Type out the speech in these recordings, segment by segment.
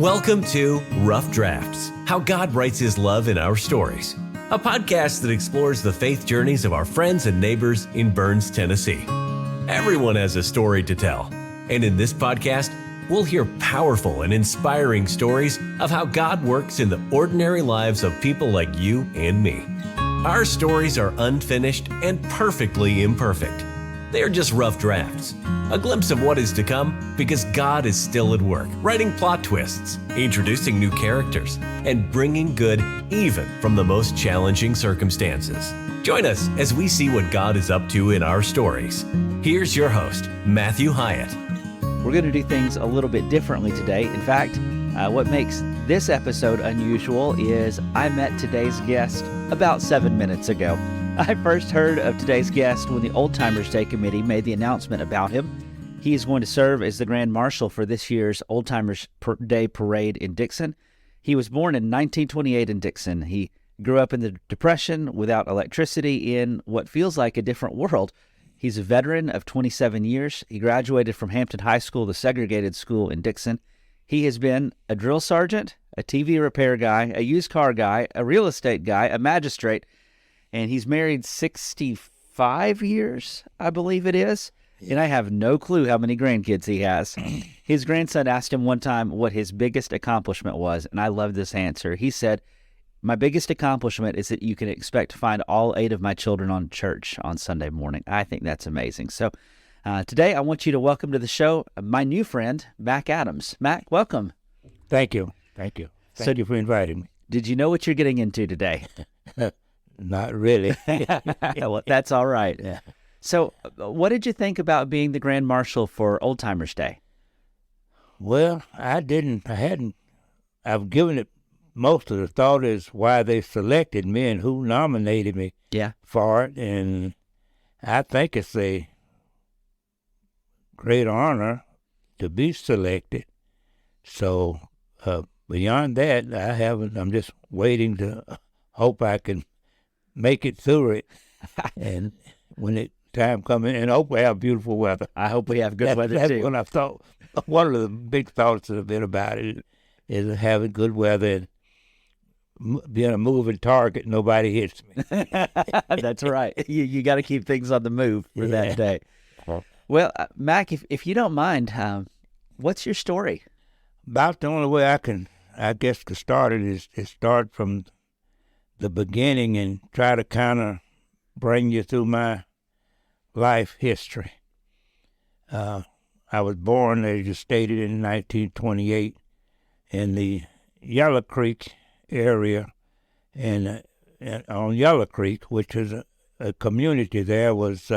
Welcome to Rough Drafts, How God Writes His Love in Our Stories, a podcast that explores the faith journeys of our friends and neighbors in Burns, Tennessee. Everyone has a story to tell, and in this podcast, we'll hear powerful and inspiring stories of how God works in the ordinary lives of people like you and me. Our stories are unfinished and perfectly imperfect. They are just rough drafts, a glimpse of what is to come because God is still at work, writing plot twists, introducing new characters, and bringing good even from the most challenging circumstances. Join us as we see what God is up to in our stories. Here's your host, Matthew Hyatt. We're going to do things a little bit differently today. In fact, what makes this episode unusual is I met today's guest about 7 minutes ago. I first heard of today's guest when the Old Timers Day Committee made the announcement about him. He is going to serve as the Grand Marshal for this year's Old Timers Day Parade in Dickson. He was born in 1928 in Dickson. He grew up in the Depression without electricity in what feels like a different world. He's a veteran of 27 years. He graduated from Hampton High School, the segregated school in Dickson. He has been a drill sergeant, a TV repair guy, a used car guy, a real estate guy, a magistrate, and he's married 65 years, I believe it is. And I have no clue how many grandkids he has. His grandson asked him one time what his biggest accomplishment was, and I love this answer. He said, "My biggest accomplishment is that you can expect to find all 8 of my children on church on Sunday morning." I think that's amazing. So today I want you to welcome to the show my new friend, Mack Adams. Mack, welcome. Thank you. Thank you for inviting me. Did you know what you're getting into today? Not really. Well, that's all right. Yeah. So what did you think about being the Grand Marshal for Old Timers Day? Well, I've given it most of the thought as why they selected me and who nominated me for it. And I think it's a great honor to be selected. So beyond that, I'm just waiting to hope I can make it through it. And when it time comes in, and hopefully have beautiful weather. I hope we have good weather that's too. What I thought. One of the big thoughts that have been about it is having good weather and being a moving target. Nobody hits me. That's right. You got to keep things on the move for that day. Well, Mack, if you don't mind, what's your story? About the only way I guess, to start it is start from the beginning and try to kind of bring you through my life history. I was born, as you stated, in 1928 in the Yellow Creek area, and on Yellow Creek, which is a community there, was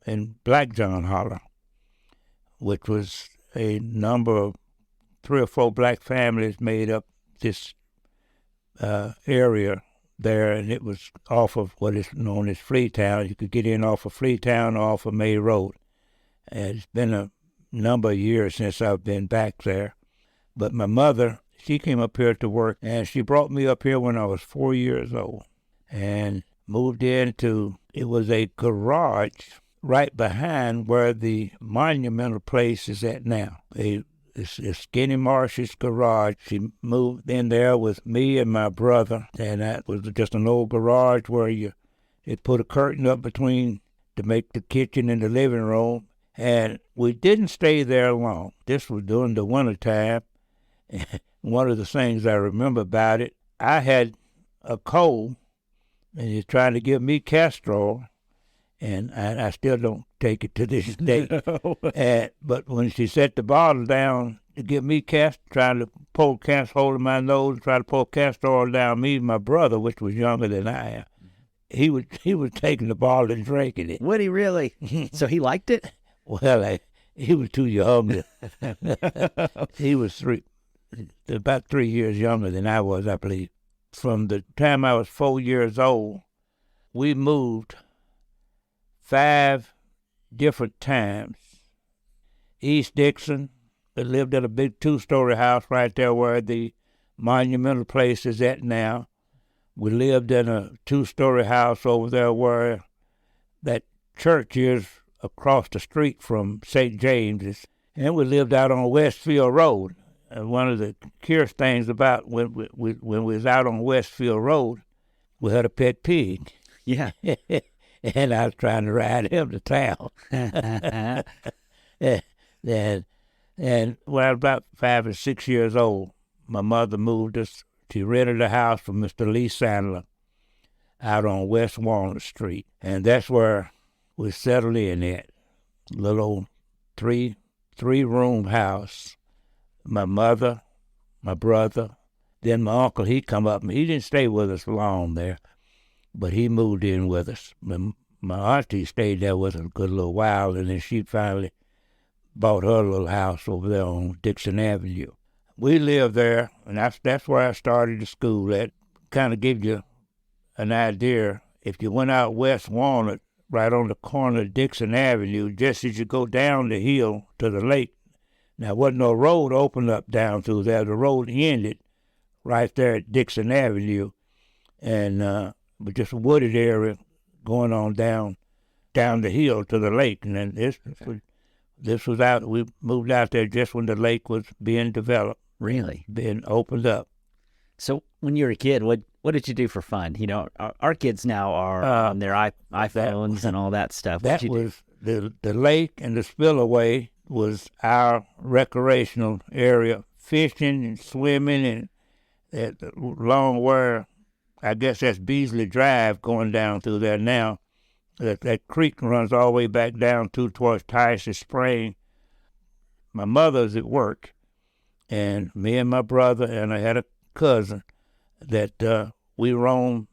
in Black John Holler, which was a number of 3 or 4 black families made up this area there, and it was off of what is known as Freetown. You could get in off of Freetown or off of May Road. And it's been a number of years since I've been back there. But my mother, she came up here to work, and she brought me up here when I was 4 years old and moved into, it was a garage right behind where the monumental place is at now. It's Skinny Marsh's garage. She moved in there with me and my brother, and that was just an old garage where it put a curtain up between to make the kitchen and the living room. And we didn't stay there long. This was during the winter time. One of the things I remember about it, I had a cold, and he's trying to give me castor oil, and I still don't take it to this day. But when she set the bottle down to give me trying to pull castor oil in my nose, try to pull castor oil down me and my brother, which was younger than I am, he was taking the bottle and drinking it. Would he really? So he liked it? Well, he was too young. He was about 3 years younger than I was, I believe. From the time I was 4 years old, we moved 5 different times. East Dickson, I lived in a big 2-story house right there where the monumental place is at now. We lived in a 2-story house over there where that church is across the street from St. James's. And we lived out on Westfield Road. one of the curious things about when we was out on Westfield Road, we had a pet pig. Yeah. And I was trying to ride him to town. and when I was about 5 or 6 years old, my mother moved us. She rented a house from Mr. Lee Sandler out on West Walnut Street. And that's where we settled in at. Little old three-room house. My mother, my brother, then my uncle, he come up. He didn't stay with us long there, but he moved in with us. My auntie stayed there with us a good little while, and then she finally bought her little house over there on Dickson Avenue. We lived there, and that's where I started the school. That kind of gives you an idea. If you went out West Walnut, right on the corner of Dickson Avenue, just as you go down the hill to the lake, now, wasn't no road opened up down through there. The road ended right there at Dickson Avenue, and but just a wooded area going on down the hill to the lake. And then this was out. We moved out there just when the lake was being developed. Really? Being opened up. So when you were a kid, what did you do for fun? You know, our kids now are on their iPhones and all that stuff. That was the lake and the spillway was our recreational area, fishing and swimming, and along where, I guess that's Beasley Drive going down through there now. That creek runs all the way back down towards Tyson Spring. My mother's at work, and me and my brother, and I had a cousin that we roamed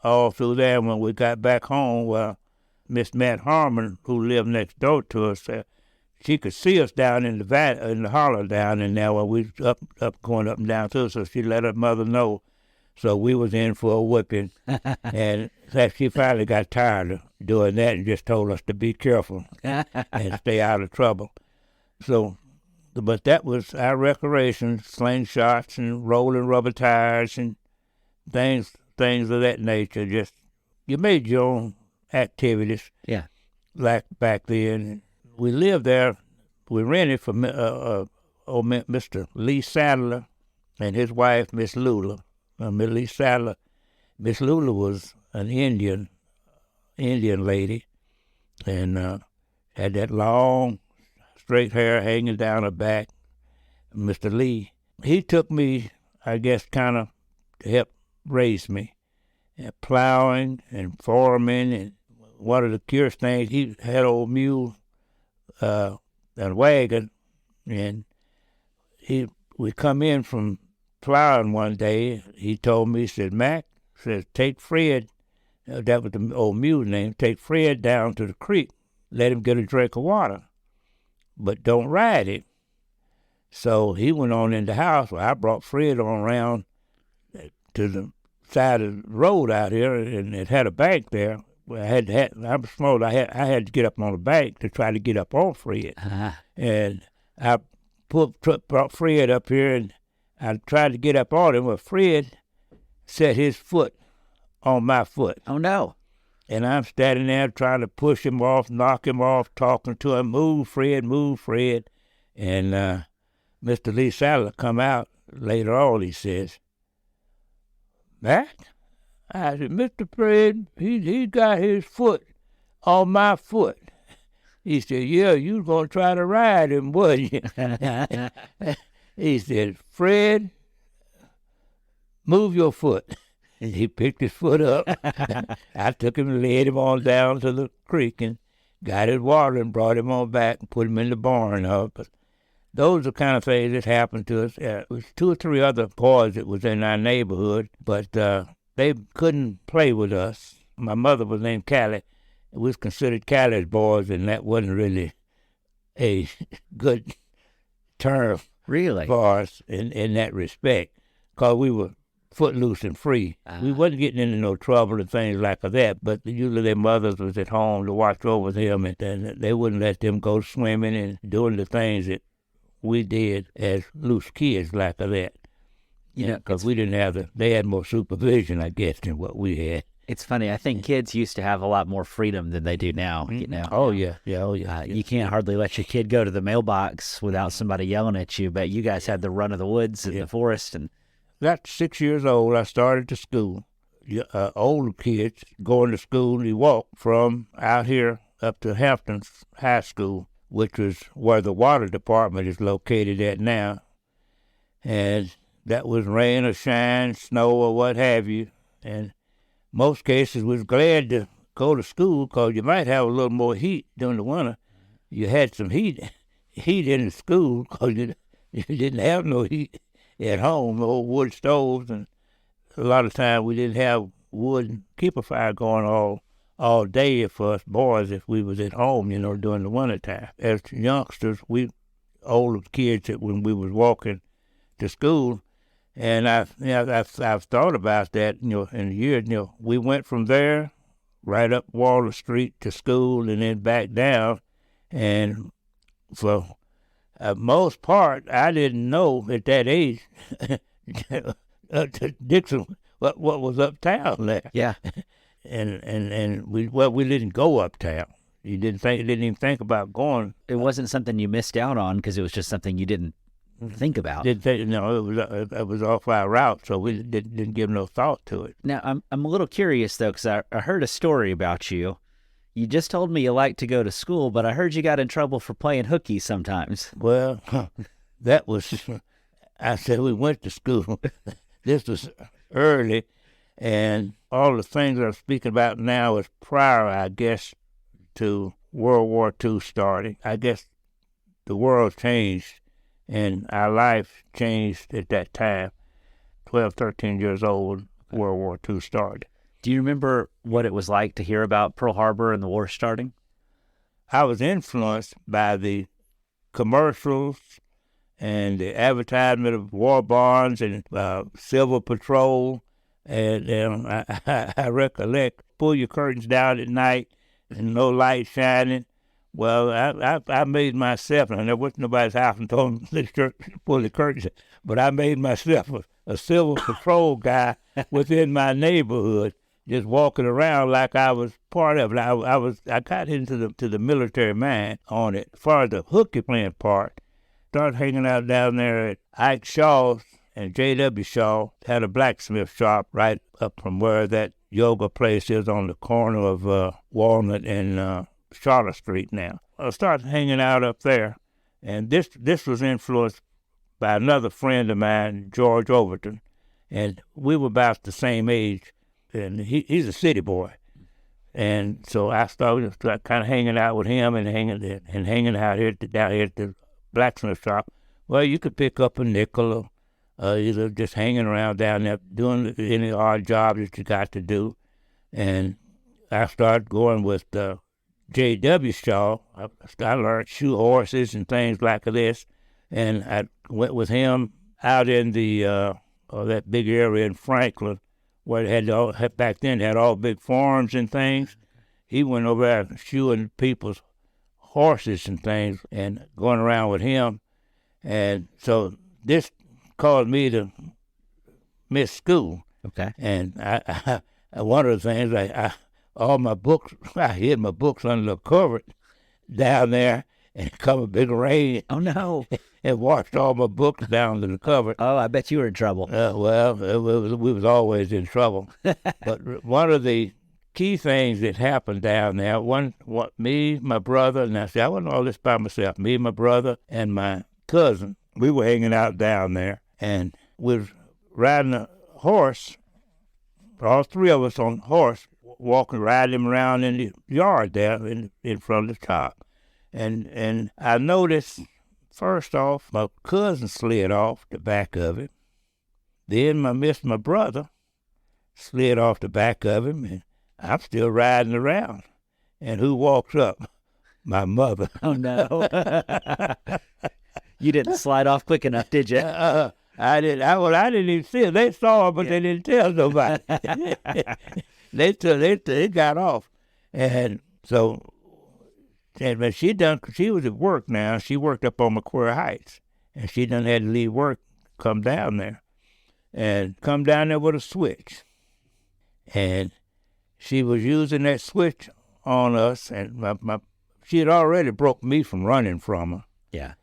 all through there. When we got back home, well, Miss Matt Harmon, who lived next door to us, she could see us down in the hollow down in there when we was up going up and down through, so she let her mother know. So we was in for a whipping, and she finally got tired of doing that and just told us to be careful and stay out of trouble. So, but that was our recreation, slingshots and rolling rubber tires and things of that nature. Just, you made your own activities. Yeah. Like back then. We lived there. We rented for Mr. Lee Sadler and his wife, Miss Lula. Miss Lee Sadler. Miss Lula was an Indian lady, and had that long, straight hair hanging down her back. Mr. Lee, he took me, I guess, kind of to help raise me, and plowing and farming. And one of the curious things, he had old mule. A wagon, and we come in from plowing one day. He told me, he said, Mac, says, take Fred, that was the old mule name, take Fred down to the creek, let him get a drink of water, but don't ride him. So he went on in the house. Well, I brought Fred on around to the side of the road out here, and it had a bank there. Well, I was small. I had to get up on the bank to try to get up on Fred. Uh-huh. And I brought Fred up here, and I tried to get up on him, but Fred set his foot on my foot. Oh, no. And I'm standing there trying to push him off, knock him off, talking to him, move, Fred, move, Fred. And Mr. Lee Sadler come out later on, he says, Mac? I said, Mr. Fred, he got his foot on my foot. He said, yeah, you was going to try to ride him, wasn't you? He said, Fred, move your foot. And he picked his foot up. I took him and led him on down to the creek and got his water and brought him on back and put him in the barn. But those are the kind of things that happened to us. It was 2 or 3 other boys that was in our neighborhood, but they couldn't play with us. My mother was named Callie. We was considered Callie's boys, and that wasn't really a good term Really? for us in that respect, because we were footloose and free. We wasn't getting into no trouble and things like that, but usually their mothers was at home to watch over them, and they wouldn't let them go swimming and doing the things that we did as loose kids like that. You know, Because we didn't have they had more supervision, I guess, than what we had. It's funny. I think kids used to have a lot more freedom than they do now. Oh yeah. You can't hardly let your kid go to the mailbox without somebody yelling at you. But you guys had the run of the woods and the forest, and At 6 years old, I started to school. Older kids going to school, you walk from out here up to Hampton High School, which is where the water department is located at now. And that was rain or shine, snow or what have you. And most cases was glad to go to school because you might have a little more heat during the winter. You had some heat in the school because you didn't have no heat at home, old wood stoves, and a lot of times we didn't have wood and keep a fire going all day for us boys if we was at home, during the winter time. As youngsters, older kids, when we was walking to school, and I've thought about that, in the years, we went from there right up Waller Street to school and then back down, and for most part, I didn't know at that age Dickson what was uptown there. yeah, and we didn't go uptown. You didn't even think about going. it wasn't something you missed out on because it was just something you didn't think about. Didn't think, it was off our route, so we didn't give no thought to it. Now I'm a little curious though, because I heard a story about you. You just told me you like to go to school, but I heard you got in trouble for playing hooky sometimes. Well, that was. I said we went to school. This was early, and all the things I'm speaking about now is prior, I guess, to World War II starting. I guess the world changed, and our life changed at that time. 12, 13 years old, World War II started. Do you remember what it was like to hear about Pearl Harbor and the war starting? I was influenced by the commercials and the advertisement of war bonds and Silver Patrol. And I recollect, pull your curtains down at night and no light shining. Well, I made myself, and there wasn't nobody's house and told them to pull the curtains, but I made myself a Silver Patrol guy within my neighborhood, just walking around like I was part of it. I got into the military mind on it. As far as the hooky playing part, started hanging out down there at Ike Shaw's, and J.W. Shaw had a blacksmith shop right up from where that yoga place is on the corner of Walnut and Charlotte Street now. I started hanging out up there, and this was influenced by another friend of mine, George Overton, and we were about the same age, and he's a city boy. And so I started kind of hanging out with him and hanging out down here at the blacksmith shop. Well, you could pick up a nickel or either just hanging around down there doing any odd job that you got to do. And I started going with J.W. Shaw. I learned shoe horses and things like this. And I went with him out in that big area in Franklin where it had back then had all big farms and things. He went over there shoeing people's horses and things and going around with him. And so this caused me to miss school. Okay. And I one of the things, all my books, I hid my books under the cupboard down there, and it come a big rain. Oh, no. It washed all my books down to the cupboard. Oh, I bet you were in trouble. We was always in trouble. But one of the key things that happened down there, me, my brother, and I wasn't all this by myself. Me, my brother, and my cousin, we were hanging out down there, and we was riding a horse, all three of us on horse, riding him around in the yard there in front of the shop. And I noticed, first off, my cousin slid off the back of it. Then my brother slid off the back of him, and I'm still riding around. And who walks up? My mother. Oh, no. You didn't slide off quick enough, did you? I didn't even see it. They saw her, but they didn't tell nobody. They got off. And so, but she was at work now. She worked up on Macquarie Heights. And she done had to leave work, come down there. And come down there with a switch. And she was using that switch on us, and she had already broke me from running from her. Yeah.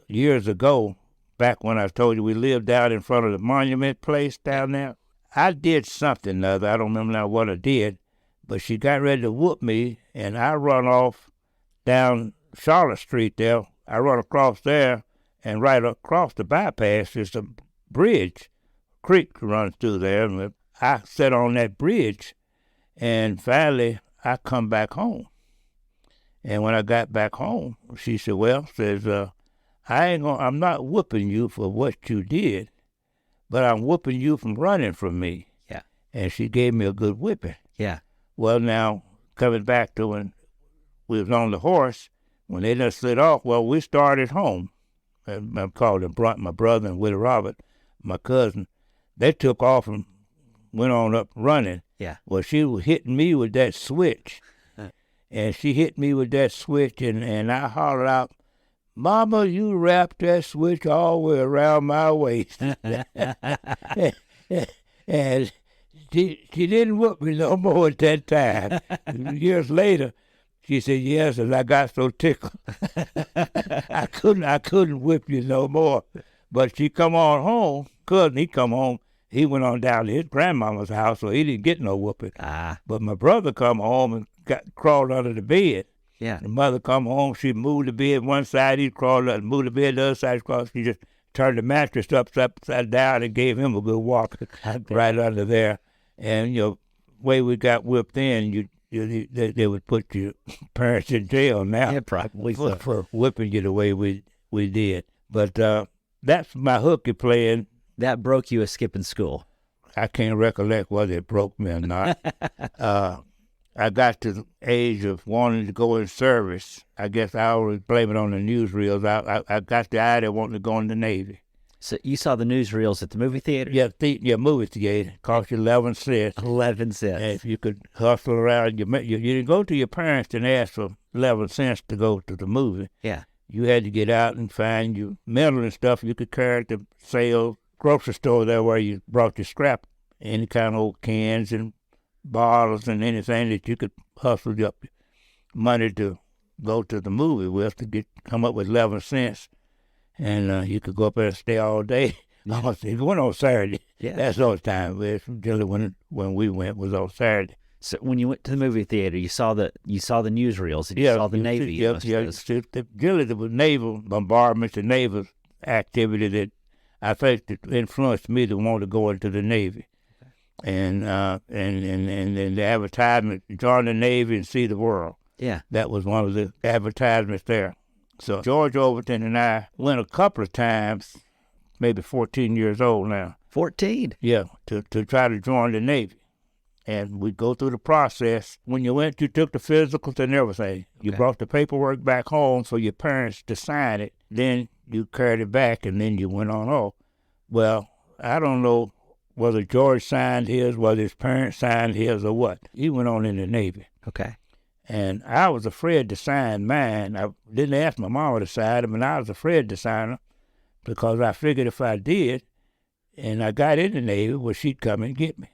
Years ago, back when I told you we lived out in front of the monument place down there, I did something or other. I don't remember now what I did, but she got ready to whoop me, and I run off down Charlotte Street there. I run across there, and right across the bypass is a bridge. Creek runs through there, and I sat on that bridge, and finally I come back home. And when I got back home, she said, well, I'm not whooping you for what you did, but I'm whooping you from running from me. Yeah. And she gave me a good whipping. Yeah. Well, now, coming back to when we was on the horse, when they done slid off, well, we started home. And I called them my brother and Willie Robert, my cousin. They took off and went on up running. Yeah. Well, she was hitting me with that switch. And she hit me with that switch, and I hollered out, Mama, you wrapped that switch all the way around my waist. And she didn't whoop me no more at that time. Years later, she said, yes, and I got so tickled. I couldn't whip you no more. But she come on home, cousin, he come home. He went on down to his grandmama's house, so he didn't get no whooping. But my brother come home and crawled under the bed. Yeah. The mother come home, she moved the bed one side, he crawled up, moved the bed the other side, she just turned the mattress upside down and gave him a good walk right under there. And, way we got whipped then, they would put your parents in jail now. Yeah, probably for whipping you the way we did. But that's my hooky playing. That broke you a skipping school. I can't recollect whether it broke me or not. I got to the age of wanting to go in service. I guess I always blame it on the newsreels. I got the idea of wanting to go in the Navy. So you saw the newsreels at the movie theater? Yeah, movie theater. Cost you 11 cents. 11 cents. And if you could hustle around, you didn't go to your parents and ask for 11 cents to go to the movie. Yeah. You had to get out and find your metal and stuff you could carry at the sale grocery store there where you brought your scrap, any kind of old cans and bottles and anything that you could hustle up money to go to the movie with to come up with 11 cents. And you could go up there and stay all day. Yeah. It went on Saturday. Yeah. That's all the time. Generally when we went was on Saturday. So when you went to the movie theater, you saw the newsreels and you saw the Navy. Yeah. Generally there was naval bombardments and naval activity that I think that influenced me to want to go into the Navy. And the advertisement, join the Navy and see the world. Yeah. That was one of the advertisements there. So George Overton and I went a couple of times, maybe 14 years old now. 14? Yeah, to try to join the Navy. And we go through the process. When you went, you took the physicals and everything. You brought the paperwork back home for your parents to sign it. Then you carried it back, and then you went on off. Well, I don't know whether George signed his, whether his parents signed his, or what. He went on in the Navy. Okay. And I was afraid to sign mine. I didn't ask my mama to sign them, and I was afraid to sign them because I figured if I did, and I got in the Navy, well, she'd come and get me.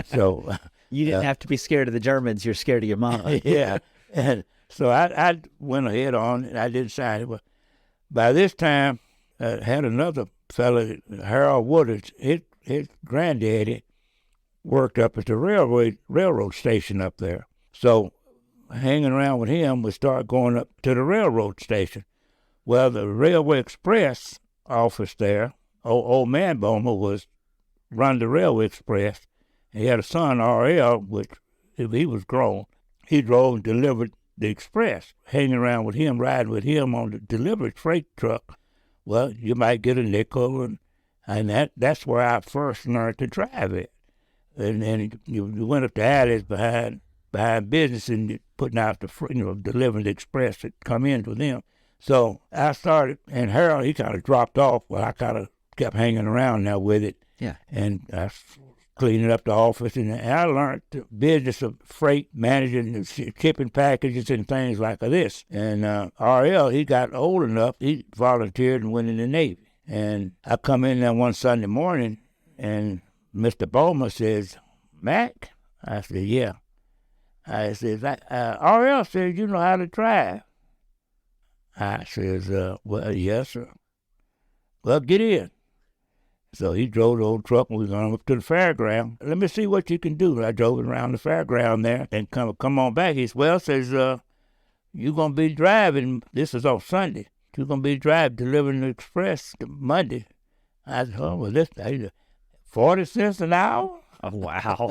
So you didn't have to be scared of the Germans. You're scared of your mama. Yeah. And so I went ahead on, and I didn't sign it. But by this time, I had another fellow, Harold Woodard. His granddaddy worked up at the railroad station up there. So hanging around with him, we start going up to the railroad station. Well, the Railway Express office there, old man Bowman run the Railway Express. He had a son, R.L., which he was grown. He drove and delivered the express. Hanging around with him, riding with him on the delivered freight truck, well, you might get a nickel, and that's where I first learned to drive it. And then you went up the alleys behind business and putting out delivering the express that come in for them. So I started, and Harold, he kind of dropped off. Well, I kind of kept hanging around now with it. Yeah. And I cleaning up the office, and I learned the business of freight managing and shipping packages and things like this. And R.L., he got old enough, he volunteered and went in the Navy. And I come in there one Sunday morning, and Mr. Bowman says, Mack? I said, yeah. I says, R.L. says, you know how to drive. I says, well, yes, sir. Well, get in. So he drove the old truck, and we went up to the fairground. Let me see what you can do. I drove it around the fairground there, and come on back. He says, well, you're going to be driving, this is on Sunday. You're going to be driving, delivering the express Monday. I said, oh, well, this 40 cents an hour? Oh, wow.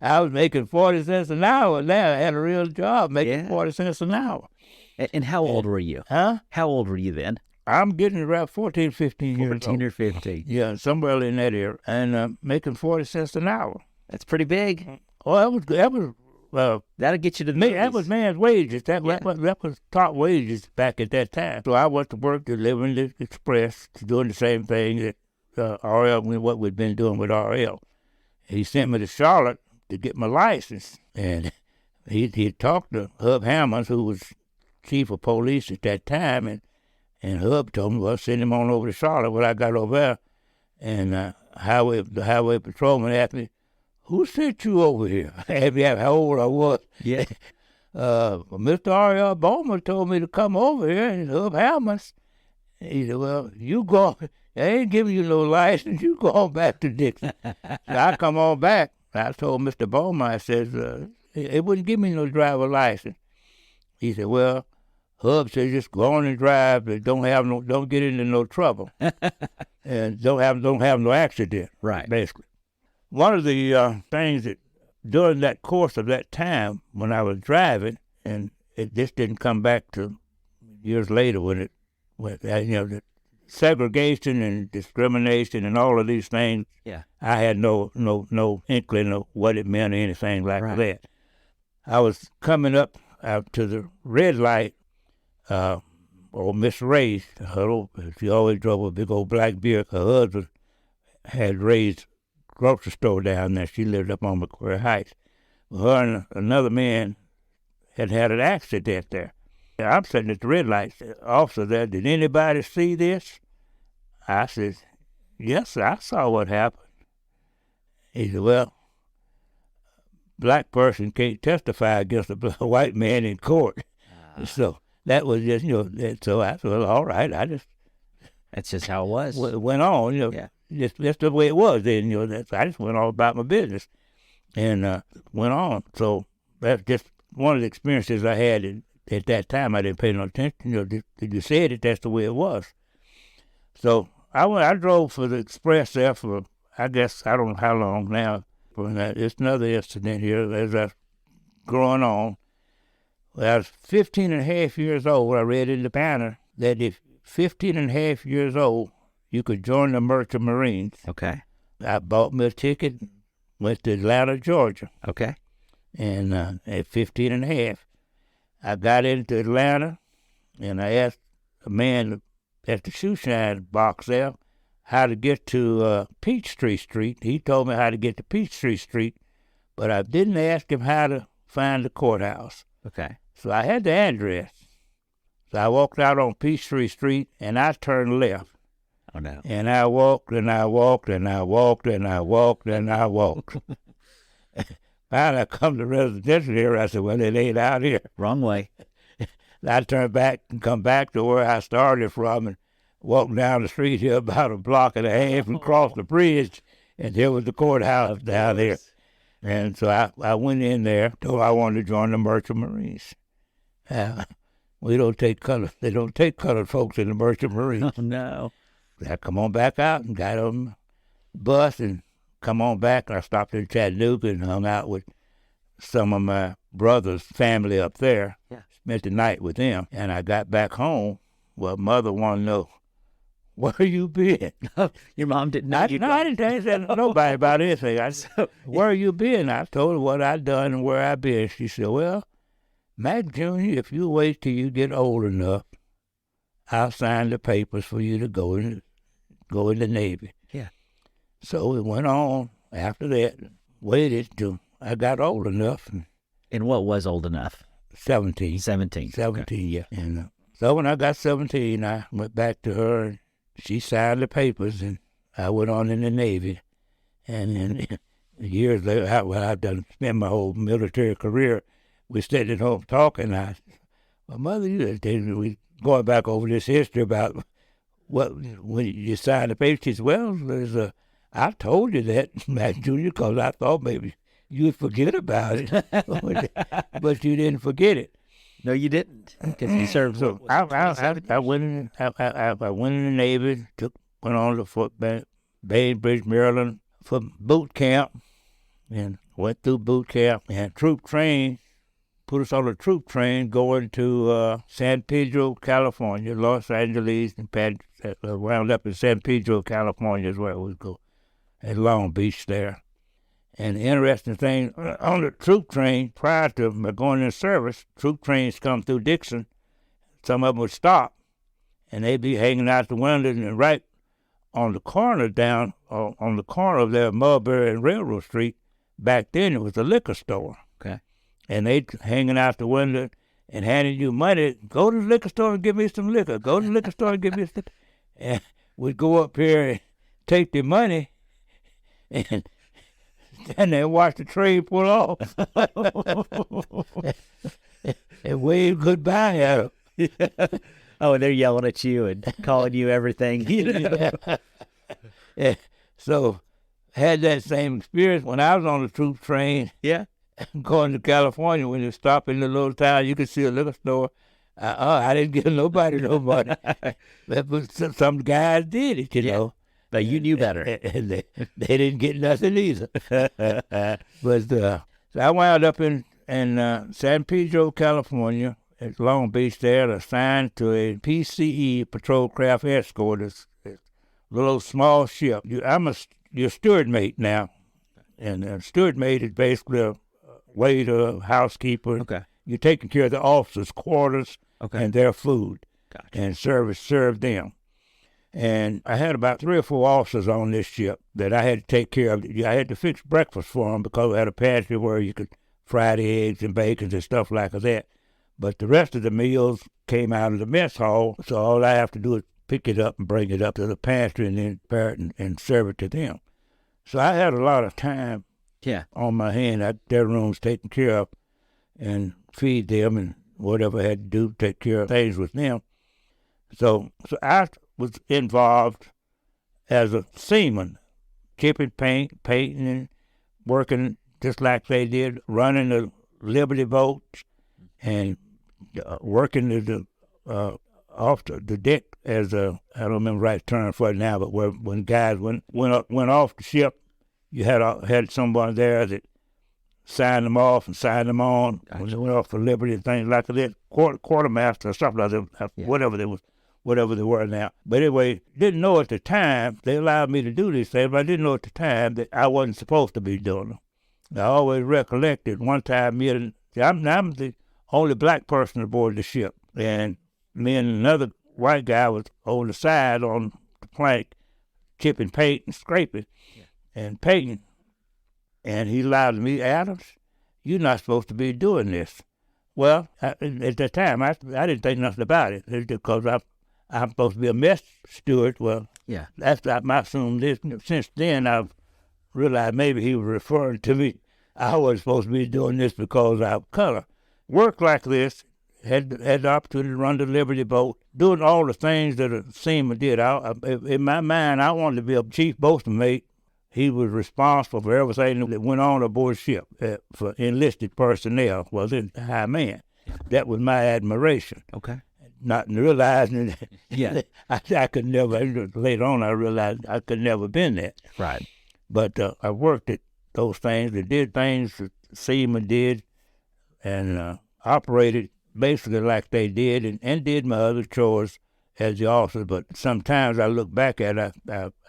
I was making 40 cents an hour now. I had a real job making 40 cents an hour. And how old were you? Huh? How old were you then? I'm getting around 14, 15 years old. 14 or 15. Yeah, somewhere in that area. And making 40 cents an hour. That's pretty big. Oh, that was that'll get you to the that was man's wages. That was top wages back at that time. So I went to work delivering the express, doing the same thing that RL, what we'd been doing with RL. He sent me to Charlotte to get my license, and he talked to Hub Hammonds, who was chief of police at that time, and Hub told me, well, send him on over to Charlotte. Well, I got over there, and the highway patrolman asked me, who sent you over here? Asked me how old I was. Yeah. Mr. R.L. Bowman told me to come over here, and Hub Hammonds. He said, well, you go. I ain't giving you no license. You go on back to Dickson. So I come on back. I told Mr. Bowman, I says, they wouldn't give me no driver license. He said, well, Hub said just go on and drive, but don't get into no trouble, and don't have no accident. Right. Basically, one of the things that during that course of that time when I was driving, and it just didn't come back to years later when the segregation and discrimination and all of these things. Yeah. I had no inkling of what it meant or anything like that. I was coming up out to the red light. Miss Ray, she always drove a big old black Buick. Her husband had Ray's grocery store down there. She lived up on Macquarie Heights. Her and another man had an accident there. I'm sitting at the red light. Officer there, did anybody see this? I said, yes, sir, I saw what happened. He said, well, black person can't testify against a white man in court. So that was just, so I said, well, all right, that's just how it was. Went on, just the way it was then, I just went on about my business and went on. So that's just one of the experiences I had at that time. I didn't pay no attention, you said it, that's the way it was. So I drove for the express there for, I guess, I don't know how long now. It's another incident here as I was growing on. When I was 15 and a half years old, I read in the banner that if 15 and a half years old, you could join the Merchant Marines. Okay. I bought me a ticket, went to Atlanta, Georgia. Okay. And at 15 and a half, I got into Atlanta, and I asked a man at the shoe shine box there how to get to Peachtree Street. He told me how to get to Peachtree Street, but I didn't ask him how to find the courthouse. Okay. So I had the address. So I walked out on Peachtree Street, and I turned left. Oh, no. And I walked, and I walked, and I walked, and I walked, and I walked. Finally, I come to residential area. I said, well, it ain't out here. Wrong way. I turned back and come back to where I started from and walked down the street here about a block and a half and crossed the bridge, and there was the courthouse down there. And so I went in there, told I wanted to join the Merchant Marines. We don't take colored. They don't take colored folks in the Merchant Marines. Oh, no. I come on back out and got on the bus and come on back. I stopped in Chattanooga and hung out with some of my brother's family up there. Yeah. Spent the night with them. And I got back home. Well, Mother wanted to know, where you been? Your mom didn't know you. No, I didn't tell nobody about anything. I said, where you been? I told her what I'd done and where I been. She said, well, Mack Jr., if you wait till you get old enough, I'll sign the papers for you to go in the Navy. Yeah. So it went on after that, waited till I got old enough. And what was old enough? 17. 17. 17, okay. Yeah. And so when I got 17, I went back to her, and she signed the papers, and I went on in the Navy. And then Years later, I've done spent my whole military career. We sitting at home talking. My mother, we going back over this history about what when you signed the paper. She said, "Well, I told you that, Matt Jr., because I thought maybe you'd forget about it, but you didn't forget it." No, you didn't, because you served. So I went in. I went in the Navy. Went on to Bainbridge, Maryland, for boot camp, and went through boot camp and troop train. Put us on a troop train going to San Pedro, California, Los Angeles, and wound up in San Pedro, California is where we go, at Long Beach there. And the interesting thing, on the troop train, prior to going in service, troop trains come through Dickson. Some of them would stop, and they'd be hanging out the window, and right on the corner on the corner of there, Mulberry and Railroad Street, back then it was a liquor store. Okay. And they'd hanging out the window and handing you money. Go to the liquor store and give me some liquor. Go to the liquor store and give me some. And we'd go up here and take the money and then watch the train pull off and wave goodbye at them. Oh, and they're yelling at you and calling you everything. Yeah. So had that same experience when I was on the troop train. Yeah. Going to California, when you stop in the little town, you could see a liquor store. I didn't give nobody no money. But some guys did it, you know. But you knew better. And they didn't get nothing either. But so I wound up in San Pedro, California, at Long Beach there, assigned to a PCE, Patrol Craft Escort, a little small ship. You're steward mate now. And steward mate is basically a waiter, housekeeper. Okay. You're taking care of the officers' quarters and their food. Gotcha. And serve them. And I had about 3 or 4 officers on this ship that I had to take care of. I had to fix breakfast for them because we had a pantry where you could fry the eggs and bacon and stuff like that. But the rest of the meals came out of the mess hall, so all I have to do is pick it up and bring it up to the pantry and then prepare it and serve it to them. So I had a lot of time on my hand at their rooms taken care of and feed them and whatever I had to do, take care of things with them. So I was involved as a seaman, chipping paint, painting, and working just like they did, running the Liberty boats and working off the deck as I don't remember the right term for it now, but when guys went off the ship, you had someone there that signed them off and signed them on. Gotcha. When they went off for Liberty and things like that, quartermaster or something like that, whatever they were now. But anyway, didn't know at the time, they allowed me to do these things, but I didn't know at the time that I wasn't supposed to be doing them. I always recollected one time, I'm the only black person aboard the ship, and me and another white guy was on the side on the plank, chipping paint and scraping and painting. And he allowed me, "Adams, you're not supposed to be doing this." Well, at the time, I didn't think nothing about it. It's because I'm supposed to be a mess steward. Well, that's I assumed this. Since then, I've realized maybe he was referring to me. I wasn't supposed to be doing this because of color. Work like this, had the opportunity to run the Liberty boat, doing all the things that a seaman did. In my mind, I wanted to be a chief boatswain mate. He was responsible for everything that went on aboard ship for enlisted personnel. Was the high man. That was my admiration. Okay. Not realizing that I could never, later on I realized I could never been that. Right. But I worked at those things, and did things that seamen did, and operated basically like they did, and did my other chores as the officer. But sometimes I look back at it,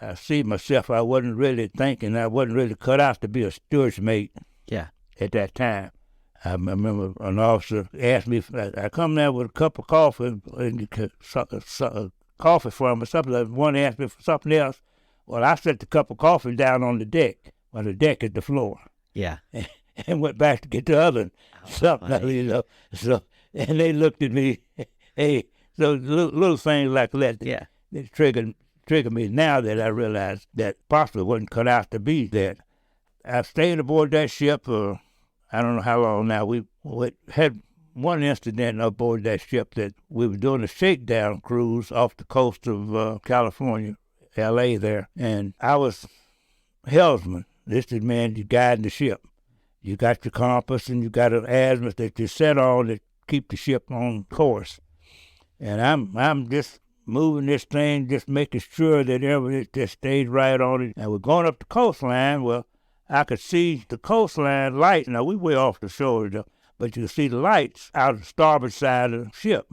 I see myself, I wasn't really thinking, I wasn't really cut out to be a steward's mate at that time. I remember an officer asked me if I come there with a cup of coffee, coffee for him or something. One asked me for something else. Well, I set the cup of coffee down on the deck, while the deck is the floor. Yeah. And went back to get the other something, So, and they looked at me, hey, so little things like that. Yeah. It triggered me now that I realized that possibly wasn't cut out to be that. I stayed aboard that ship for I don't know how long now. We had one incident aboard that ship that we were doing a shakedown cruise off the coast of California, L.A. there, and I was helmsman. This is man you guiding the ship. You got your compass and you got an azimuth that you set on to keep the ship on course. And I'm just moving this thing, just making sure that everything just stayed right on it. And we're going up the coastline. Well, I could see the coastline light. Now, we way off the shore, but you can see the lights out of the starboard side of the ship.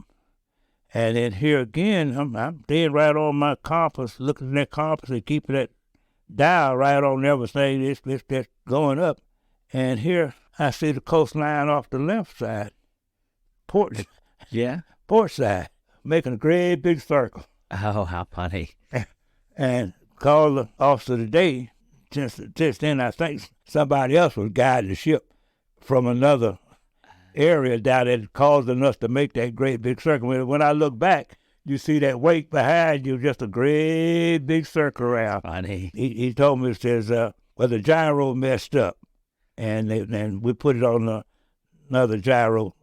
And then here again, I'm staying right on my compass, looking at that compass and keeping that dial right on everything. It's just going up. And here I see the coastline off the left side, port side, making a great big circle. Oh, how funny. And called the officer today. Since then, I think somebody else was guiding the ship from another area down there causing us to make that great big circle. When I look back, you see that wake behind you, just a great big circle around. Funny. He told me, it says, well, the gyro messed up, and we put it on another gyro.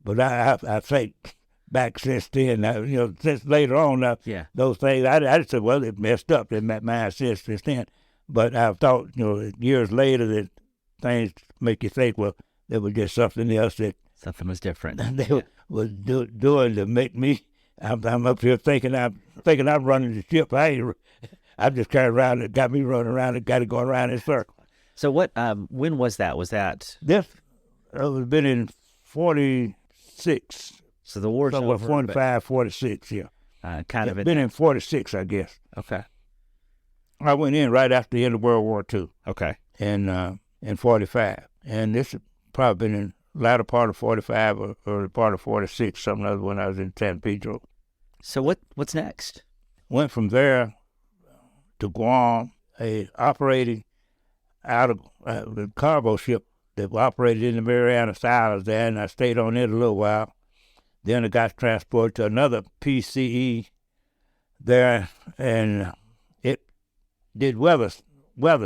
But I think back since then, since later on, those things, I just said, well, it messed up. It met mine since then. But I thought, years later that things make you think, well, there was just something else that something was different. They was doing to make me. I'm up here thinking I'm running the ship. I'm just carrying around. It got me running around. It got to go around in a circle. So what? When was that? Was that this? Was been in 46. So the war's somewhere over. 45, 46. Yeah. Been in 46, I guess. Okay. I went in right after the end of World War II. Okay. In 45, and this has probably been in the latter part of 45 or early part of 46, something other when I was in San Pedro. So what's next? Went from there to Guam, operating out of the cargo ship that operated in the Marianas Islands there, and I stayed on it a little while. Then I got transported to another PCE there, and it did weather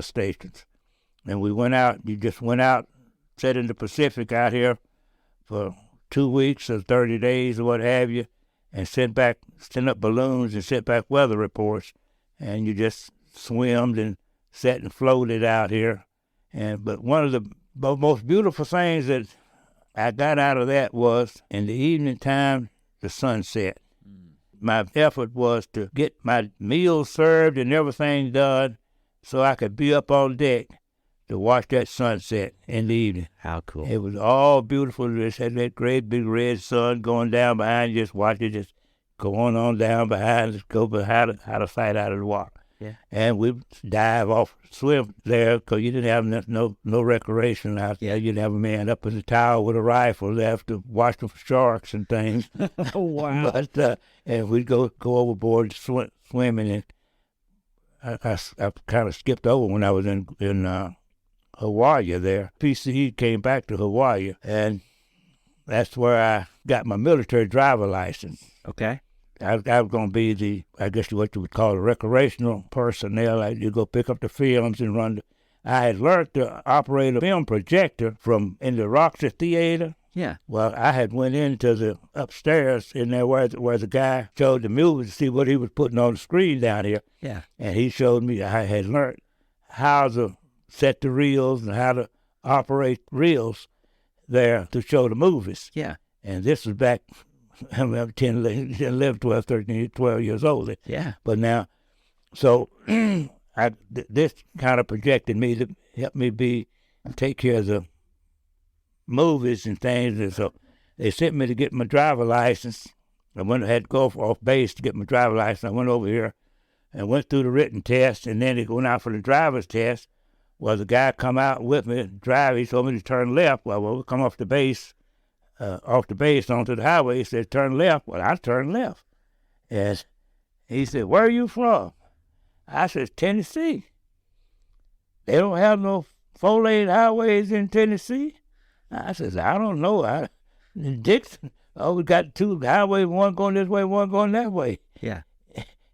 stations. And we went out, sat in the Pacific out here for 2 weeks or 30 days or what have you, and sent up balloons and sent back weather reports. And you just swimmed and sat and floated out here. But one of the most beautiful things that I got out of that was in the evening time, the sunset. My effort was to get my meals served and everything done so I could be up on deck to watch that sunset in the evening. How cool. It was all beautiful. Just had that great big red sun going down behind you, just watch it just going on down behind us, go behind it, out of sight, out of the water. Yeah. And we'd dive off, swim there, because you didn't have no recreation out there. You didn't have a man up in the tower with a rifle there to watch for sharks and things. Oh, wow. But and we'd go overboard swimming. And I kind of skipped over when I was in Hawaii there. PCE came back to Hawaii, and that's where I got my military driver license. Okay. I was going to be I guess what you would call a recreational personnel. You go pick up the films and run. I had learned to operate a film projector in the Roxy Theater. Yeah. Well, I had went into the upstairs in there where the guy showed the movies to see what he was putting on the screen down here. Yeah. And he showed me, I had learned how to set the reels and how to operate reels there to show the movies. Yeah. And this was back, I was 10, 11, 12, 13, 12 years old. Yeah. But now, so this kind of projected me to help me take care of the movies and things. And so they sent me to get my driver license. I had to go off base to get my driver license. I went over here and went through the written test, and then it went out for the driver's test. Well, the guy come out with me, drive. He told me to turn left. Well, we come off the base onto the highway. He said, turn left. Well, I turned left. And he said, where are you from? I said, Tennessee. They don't have no 4-lane highways in Tennessee? I says, I don't know. In Dickson, we got 2 highways, one going this way, one going that way. Yeah.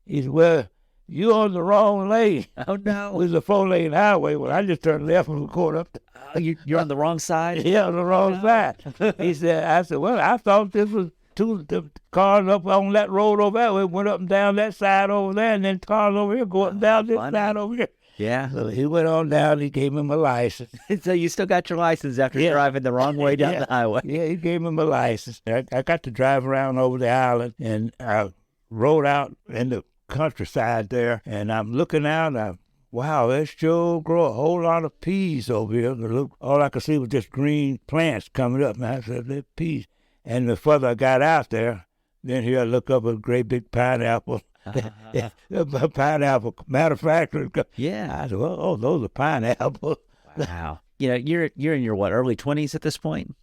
He said, well, you on the wrong lane. Oh, It no. was a 4-lane highway. Well, I just turned left and caught up. Oh, you're on the wrong side? Yeah, on the wrong side. I said, well, I thought this was the cars up on that road over there. It went up and down that side over there, and then cars over here go up and down this side over here. Yeah. So he went on down. He gave him a license. So you still got your license after driving the wrong way down the highway? Yeah, he gave him a license. I got to drive around over the island, and I rode out in the countryside there, and I'm looking out. Wow, it sure grow a whole lot of peas over here. All I could see was just green plants coming up, and I said, they're peas. And the further I got out there, then here I look up a great big pineapple. A pineapple manufacturer. Yeah. I said, well, oh, those are pineapples. Wow. You're in your early 20s at this point?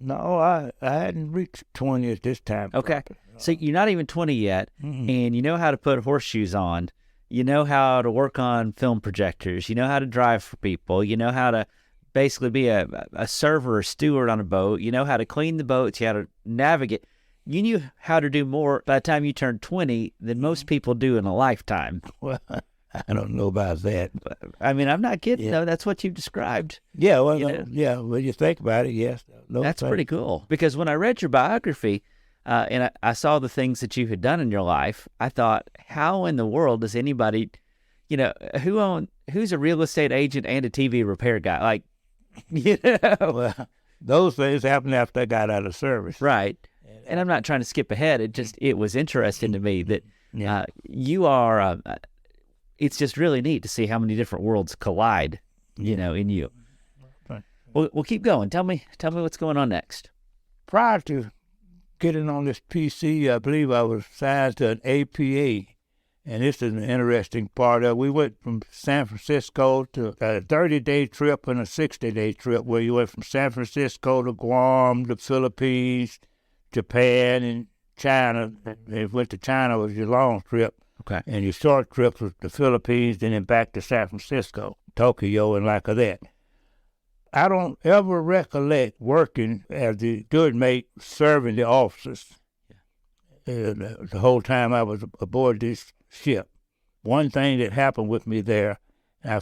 No, I hadn't reached 20 at this time. Okay. So you're not even 20 yet, and you know how to put horseshoes on. You know how to work on film projectors. You know how to drive for people. You know how to basically be a server or steward on a boat. You know how to clean the boats. You know how to navigate. You knew how to do more by the time you turned 20 than most people do in a lifetime. Well, I don't know about that. But, I mean, I'm not kidding. No, that's what you've described. Yeah, well, You know? when you think about it, yes. That's pretty cool. Because when I read your biography, and I saw the things that you had done in your life, I thought, how in the world does anybody, who's a real estate agent and a TV repair guy? Like, Well, those things happened after I got out of service. Right. And I'm not trying to skip ahead. It was interesting to me that you are, it's just really neat to see how many different worlds collide, in you. Right. We'll keep going. Tell me what's going on next. Prior to getting on this PC, I believe I was signed to an APA. And this is an interesting part of it. We went from San Francisco to a 30-day trip and a 60-day trip where you went from San Francisco to Guam, the Philippines, Japan, and China. If you went to China, it was your long trip. Okay. And your short trip was the Philippines and then back to San Francisco, Tokyo, and like that. I don't ever recollect working as the good mate serving the officers the whole time I was aboard this ship. One thing that happened with me there, I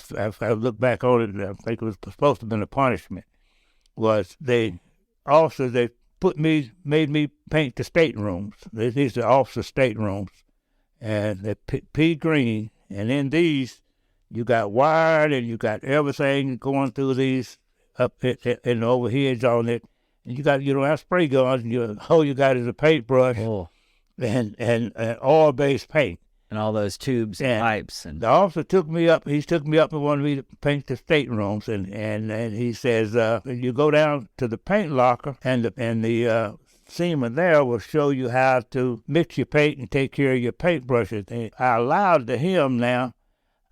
look back on it, I think it was supposed to have been a punishment, was they made me paint the staterooms. These are officer staterooms, and they're pea green. And in these, you got wired and you got everything going through these up in the overheads on it. And you don't have spray guns. And all you got is a paintbrush and oil-based paint. And all those tubes and pipes. And the officer took me up. He took me up and wanted me to paint the staterooms. And he says, you go down to the paint locker, and the seaman there will show you how to mix your paint and take care of your paintbrushes. And I allowed to him now,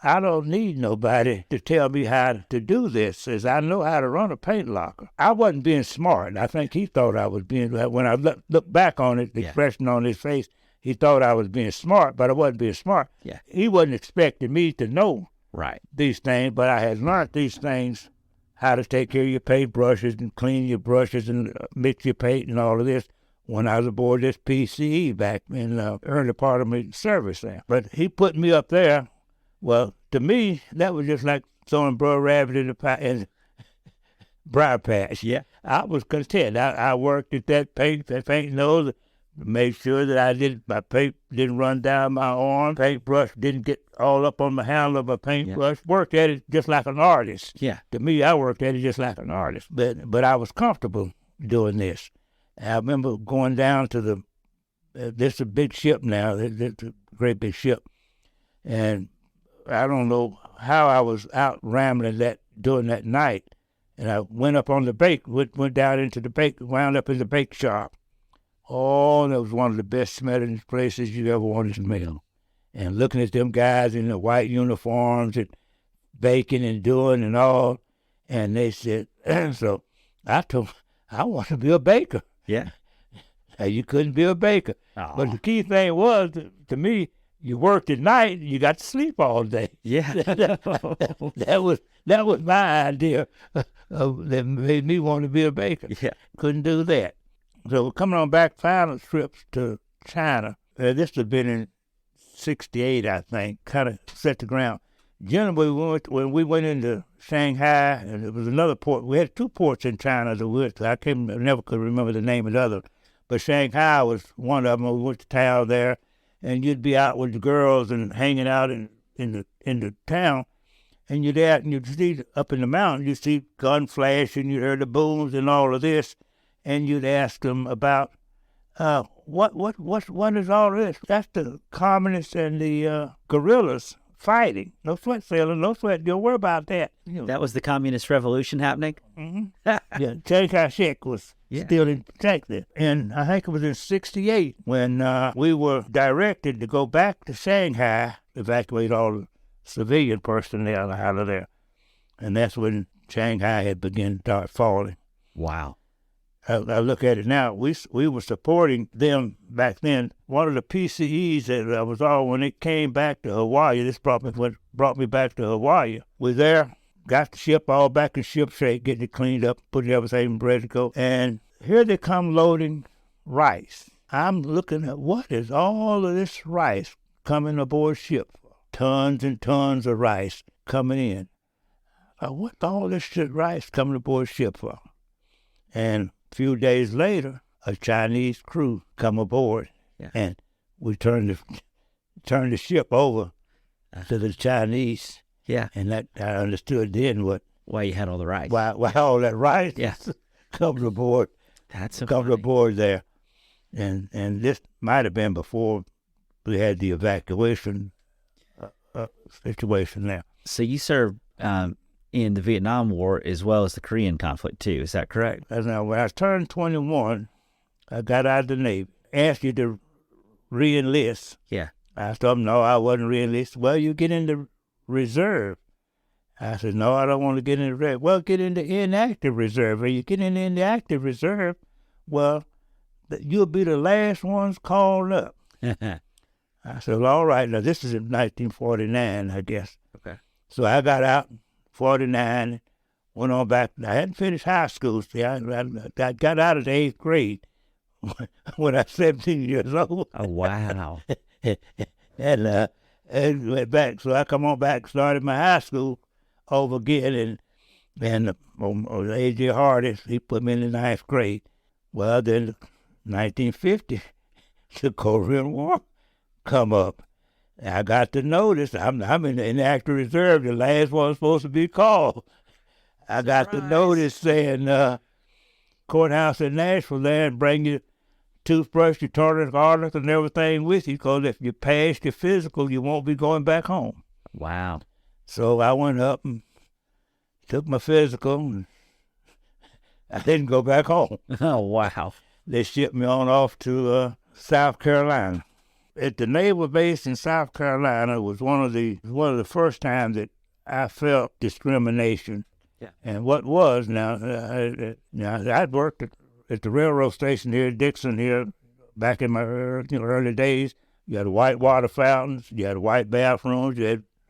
I don't need nobody to tell me how to do this, says I know how to run a paint locker. I wasn't being smart. I think he thought I was being, when I look back on it, the expression on his face, he thought I was being smart, but I wasn't being smart. Yeah. He wasn't expecting me to know these things, but I had learned these things, how to take care of your paint brushes and clean your brushes and mix your paint and all of this when I was aboard this PCE back in the early part of my service there. But he put me up there. Well, to me, that was just like throwing Brother Rabbit in the briar patch. Yeah. I was content. I worked at that paint nose, made sure that my paint didn't run down my arm, paintbrush didn't get all up on the handle of a paintbrush. Worked at it just like an artist. Yeah. To me, I worked at it just like an artist. But I was comfortable doing this. I remember going down to this is a big ship now. It's a great big ship. And I don't know how I was out rambling during that night. And I went up on the bake, went down into the bake, wound up in the bake shop. Oh, that was one of the best smelling places you ever wanted to smell. And looking at them guys in the white uniforms and baking and doing and all. And they said, so I told them, I want to be a baker. Yeah. Now, you couldn't be a baker. Aww. But the key thing was, to me, you worked at night, you got to sleep all day. Yeah. that was my idea that made me want to be a baker. Yeah. Couldn't do that. So coming on back final trips to China, this would have been in '68, I think, kind of set the ground. Generally, when we went into Shanghai, and there was another port. We had 2 ports in China that never could remember the name of the other. But Shanghai was one of them. We went to town there, and you'd be out with the girls and hanging out in the town, and you'd see up in the mountain, you'd see gun flashing, you'd hear the booms and all of this, and you'd ask them about what is all this? That's the communists and the guerrillas fighting. No sweat, sailor, no sweat. Don't worry about that. That was the communist revolution happening? Mm-hmm. Yeah, Chiang Kai-shek was still in check there. And I think it was in '68 when we were directed to go back to Shanghai, evacuate all the civilian personnel out of there. And that's when Shanghai had begun to start falling. Wow. I look at it now. We were supporting them back then. One of the PCEs that I was on when it came back to Hawaii, this brought me back to Hawaii. We're there, got the ship all back in ship shape, getting it cleaned up, putting everything ready to go. And here they come loading rice. I'm looking at what is all of this rice coming aboard ship? Tons and tons of rice coming in. What's all this rice coming aboard ship for? And a few days later, a Chinese crew come aboard, and we turned the ship over to the Chinese. Yeah, and that I understood then why you had all the rice. Why all that rice comes aboard. Comes aboard there, and this might have been before we had the evacuation situation there. So you served in the Vietnam War as well as the Korean conflict too, is that correct? Now, when I turned 21, I got out of the Navy. Asked you to re-enlist. Yeah. I told them, no, I wasn't re-enlisted. Well, you get in the reserve. I said, no, I don't want to get in the reserve. Well, get in the inactive reserve. When you get in the inactive reserve, well, you'll be the last ones called up. I said, well, all right. Now, this is in 1949, I guess. Okay. So I got out 49, went on back. I hadn't finished high school. See, I got out of the 8th grade when I was 17 years old. Oh, wow. and went back. So I come on back, started my high school over again, and A.J. Hardy, he put me in the 9th grade. Well, then 1950, the Korean War come up. I got the notice. I'm in the inactive reserve, the last one supposed to be called. I got the notice saying, courthouse in Nashville there, and bring your toothbrush, your toilet garlic, and everything with you, because if you pass your physical, you won't be going back home. Wow. So I went up and took my physical, and I didn't go back home. Oh, wow. They shipped me on off to South Carolina. At the naval base in South Carolina was one of the first times that I felt discrimination. Yeah. And what was I'd worked at the railroad station here, Dickson here, back in my early days. You had white water fountains, you had white bathrooms,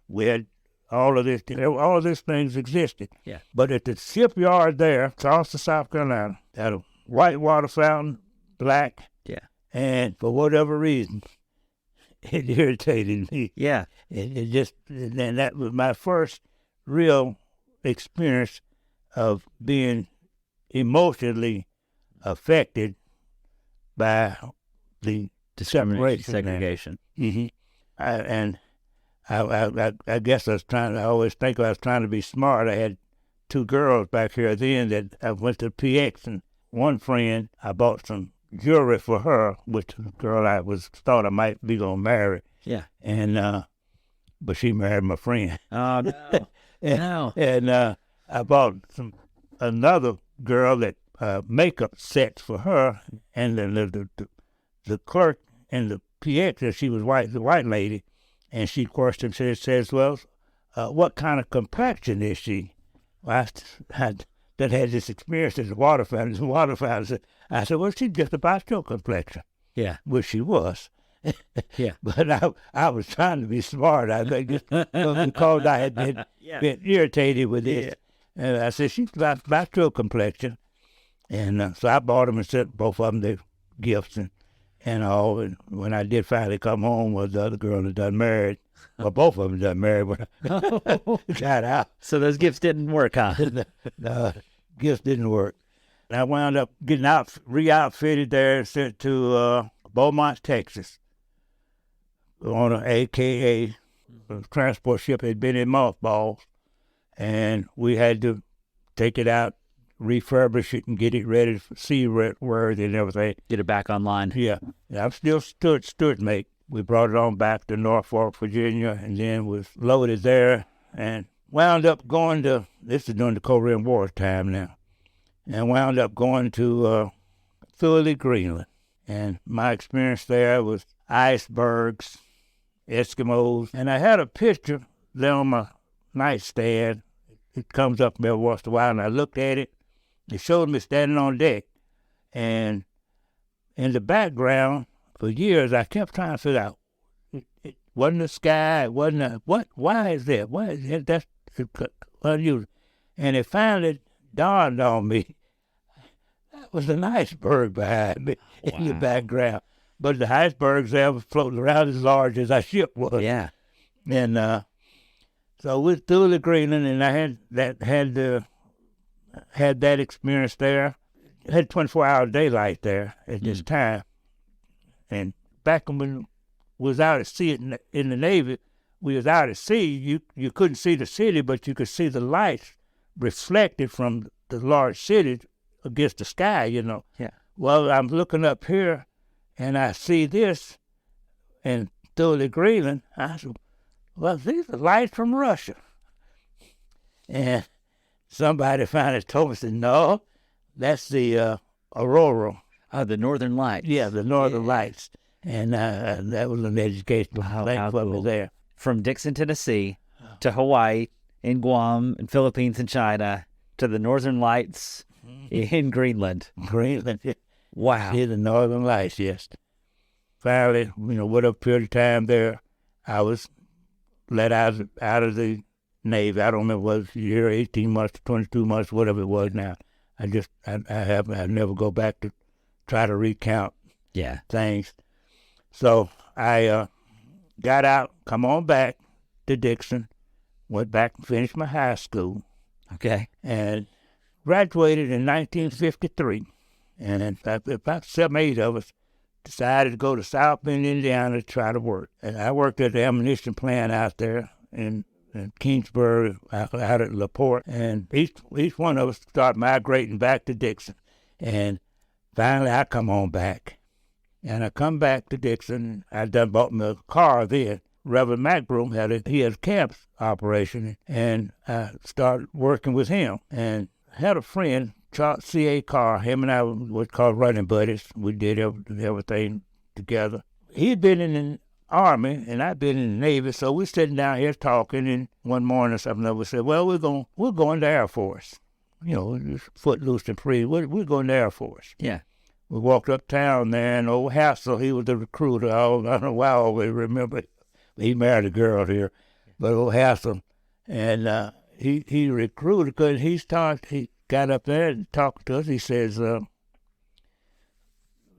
we had all of this. All of these things existed. Yeah. But at the shipyard there, Charleston, South Carolina, had a white water fountain, black. Yeah. And for whatever reason, it irritated me. Yeah. And that was my first real experience of being emotionally affected by the Discrimination, separation. segregation. Mm-hmm. I guess I always think I was trying to be smart. I had 2 girls back here then that I went to PX, and one friend, I bought some jewelry for her, which the girl I thought I might be gonna marry. Yeah. And but she married my friend. Oh no. No. And I bought another girl that makeup sets for her, and the clerk in the PX, she was the white lady, and she questioned, says, well, what kind of complexion is she? Well, I had this experience as a water fountain. I said, well, she's just about your complexion. Yeah. Which she was. Yeah. But I was trying to be smart, I think, just because I had been irritated with this. Yeah. And I said, she's about your complexion. And so I bought them and sent both of them their gifts. And and all. And when I did finally come home, was the other girl that done married. Well, both of them done married when I got out. So those gifts didn't work, huh? The gifts didn't work. And I wound up getting re-outfitted there and sent to Beaumont, Texas, on an AKA transport ship. Had been in mothballs, and we had to take it out, refurbish it, and get it ready for seaworthy and everything. Get it back online. Yeah. And I'm still steward mate. We brought it on back to Norfolk, Virginia, and then was loaded there and wound up going to, this is during the Korean War time now, and wound up going to Thule, Greenland. And my experience there was icebergs, Eskimos, and I had a picture there on my nightstand. It comes up every once in a while, and I looked at it. It showed me standing on deck, and in the background, for years, I kept trying to figure out, it wasn't the sky, it wasn't why is that? Why is that? That's unusual. And it finally dawned on me, that was an iceberg behind me in the background. But the icebergs there were floating around as large as our ship was. Yeah. And so we through the Greenland, and I had that experience there. I had 24-hour daylight there at this time. And back when we was out at sea in the Navy, we was out at sea. You couldn't see the city, but you could see the lights reflected from the large city against the sky, Yeah. Well, I'm looking up here, and I see this, and through the Greenland, I said, well, these are lights from Russia. And somebody finally told me, said, no, that's the aurora. The Northern Lights. Yeah, the Northern Lights. And that was an educational thing for me there. From Dickson, Tennessee, to Hawaii, in Guam, and Philippines and China, to the Northern Lights in Greenland. Greenland. Wow. See the Northern Lights, yes. Finally, what a period of time there, I was let out of the Navy. I don't remember what it was, a year, 18 months, 22 months, whatever it was now. I never go back to try to recount things. So I got out, come on back to Dickson, went back and finished my high school. Okay. And graduated in 1953. And about 7, 8 of us decided to go to South Bend, Indiana to try to work. And I worked at the ammunition plant out there in Kingsburg, out at LaPorte. And each one of us started migrating back to Dickson. And finally, I come on back. And I come back to Dickson. I done bought me a car then. Reverend Mack he had a camp operation, and I started working with him. And had a friend, C.A. Carr. Him and I were called running buddies. We did everything together. He'd been in the Army, and I'd been in the Navy, so we're sitting down here talking, and one morning or something, we said, well, we're going to Air Force. Just footloose and free. We're going to Air Force. Yeah. We walked uptown there, and old Hassel, he was the recruiter. I don't know why I always remember. He married a girl here, but old Hassel, and he recruited because he got up there and talked to us. He says,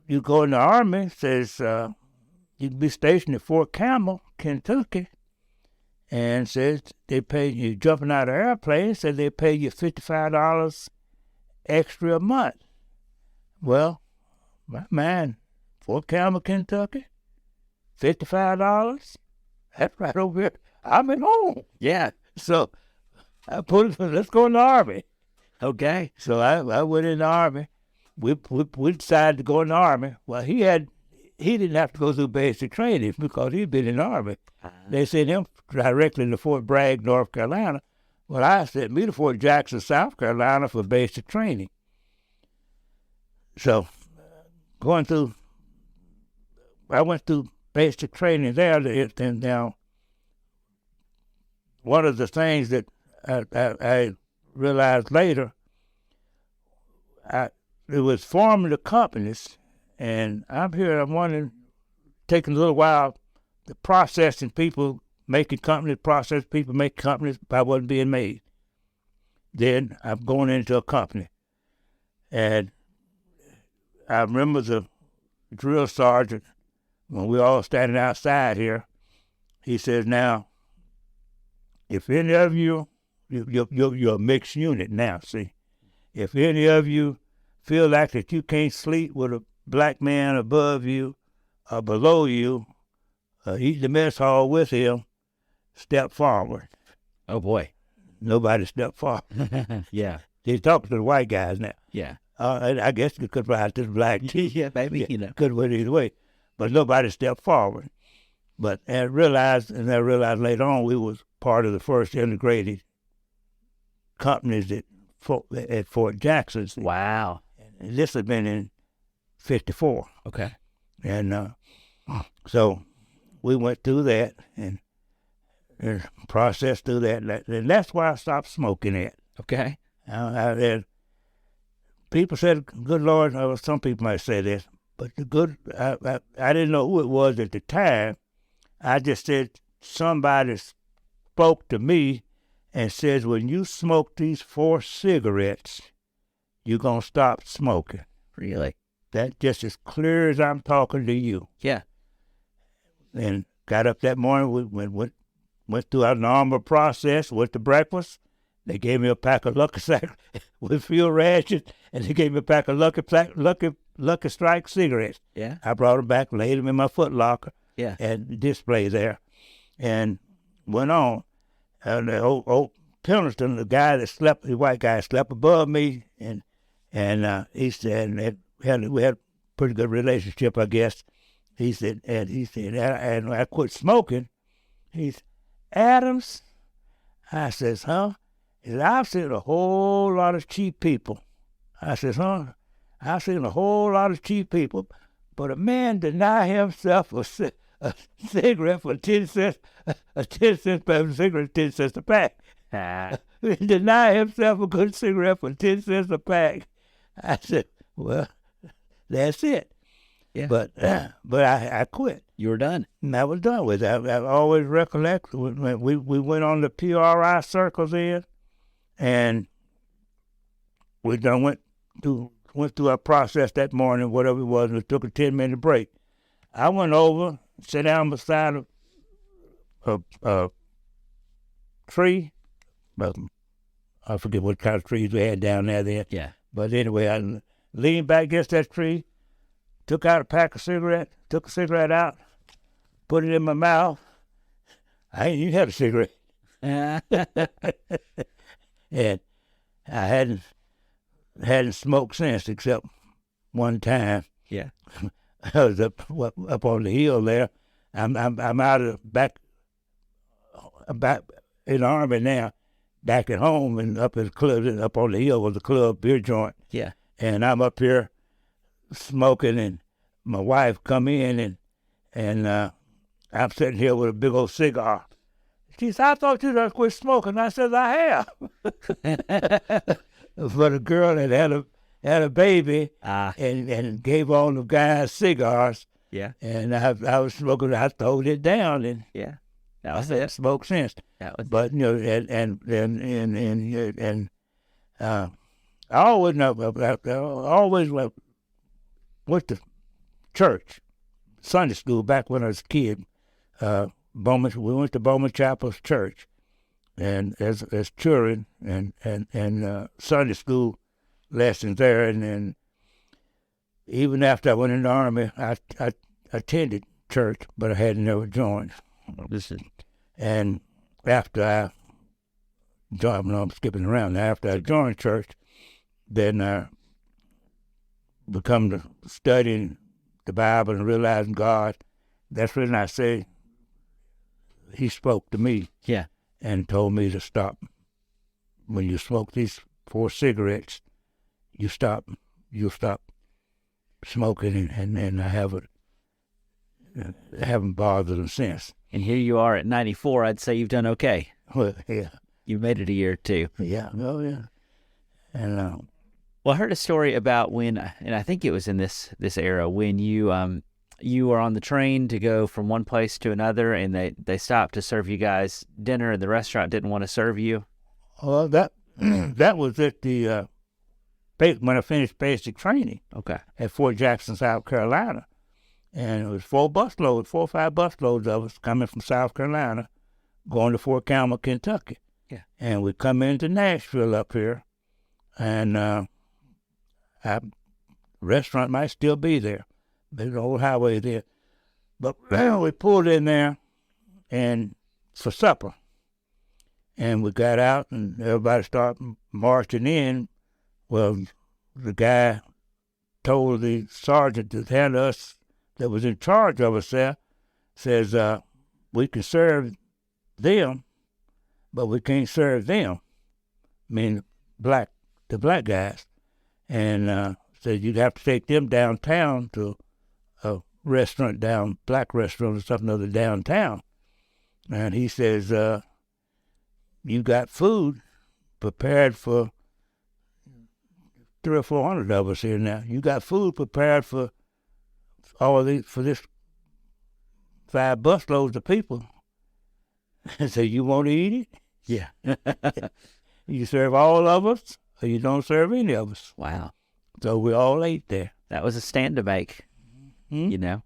you go in the Army, says, you can be stationed at Fort Campbell, Kentucky, and says they pay you, jumping out of an airplane, said they pay you $55 extra a month. Well, my man, Fort Campbell, Kentucky, $55? That's right over here. I'm at home. Yeah. So I let's go in the Army. Okay. So I went in the Army. We decided to go in the Army. Well, he didn't have to go through basic training because he'd been in the Army. They sent him directly to Fort Bragg, North Carolina. Well, I sent me to Fort Jackson, South Carolina for basic training. So I went through basic training there. And now, one of the things that I realized later, it was forming the companies, and I'm wondering, taking a little while, the processing people making companies, process people make companies by what's being made. Then I'm going into a company, and I remember drill sergeant, when we all standing outside here, he says, now, if any of you, you're a mixed unit now, see. If any of you feel like that you can't sleep with a black man above you or below you, eat the mess hall with him, step forward. Oh, boy. Nobody stepped forward. Yeah. He's talking to the white guys now. Yeah. I guess you could ride this black too. Yeah, maybe, Could went either way. But nobody stepped forward. But I realized later on we was part of the first integrated companies at Fort Jackson. Wow. And this had been in 54. Okay. And so we went through that and processed through that. And that's why I stopped smoking it. Okay. And people said, good Lord, some people might say this, but I didn't know who it was at the time. I just said somebody spoke to me and says, when you smoke these 4 cigarettes, you're going to stop smoking. Really? That just as clear as I'm talking to you. Yeah. And got up that morning, we went through our normal process, went to breakfast. They gave me a pack of Lucky Strike with fuel rations, and they gave me a pack of Lucky Strike cigarettes. Yeah. I brought them back, laid them in my foot locker, Yeah. and display there, and went on. And the old Pendleton, the guy that slept, the white guy, slept above me, and he said, and we had a pretty good relationship, I guess. He said, and I quit smoking. He said, Adams, I says, huh? He said, I've seen a whole lot of cheap people. I says, huh? I've seen a whole lot of cheap people, but a man deny himself a cigarette for 10 cents, a 10 cent pack of cigarette, 10 cents a pack. Deny himself a good cigarette for 10 cents a pack. I said, well, that's it. Yeah. But I quit. You were done. And I was done with it. I always recollect when we went on the PRI circles in, and we done went through our process that morning, whatever it was, and we took a 10-minute break. I went over, sat down beside a tree. Well, I forget what kind of trees we had down there then. Yeah. But anyway, I leaned back against that tree, took out a pack of cigarettes, took a cigarette out, put it in my mouth. I ain't even had a cigarette. And I hadn't smoked since, except one time. Yeah. I was up on the hill there. I'm out of back in the Army now, back at home, and up at the club, up on the hill was the club beer joint. Yeah. And I'm up here smoking, and my wife come in, and I'm sitting here with a big old cigar. She said, I thought you just quit smoking. I said, I have. But a girl that had a baby and gave all the guys cigars. Yeah. And I was smoking. I throwed it down, and Yeah. That was it. smoked since. That was But I always went to church, Sunday school back when I was a kid. We went to Bowman Chapel's church, and as children, and Sunday school lessons there, and then even after I went in the Army, I attended church, but I had never joined. And after I joined, no, I'm skipping around. After I joined church, then I become to studying the Bible and realizing God. That's when I say He spoke to me. Yeah. And told me to stop. When you smoke these 4 cigarettes, you'll stop smoking, and I haven't bothered them since. And here you are at 94. I'd say you've done okay. Well, yeah. You made it a year or two. Yeah, oh yeah. And Well, I heard a story about when, and I think it was in this era, when you were on the train to go from one place to another, and they stopped to serve you guys dinner, and the restaurant didn't want to serve you. well, that was at the when I finished basic training Okay. at Fort Jackson, South Carolina. And it was 4 or 5 busloads of us coming from South Carolina, going to Fort Campbell, Kentucky. Yeah. And we come into Nashville up here, and our restaurant might still be there. There's an old highway there. But we pulled in there and for supper. And we got out, and everybody started marching in. Well, the guy told the sergeant that had us, that was in charge of us there, says, we can serve them, but we can't serve them. I mean, the black guys. And said you'd have to take them downtown to a restaurant black restaurant or something other downtown. And he says, you got food prepared for 300 or 400 of us here now. You got food prepared for for this 5 busloads of people. So you want to eat it? Yeah. You serve all of us, or you don't serve any of us. Wow. So we all ate there. That was a stand to make, you know.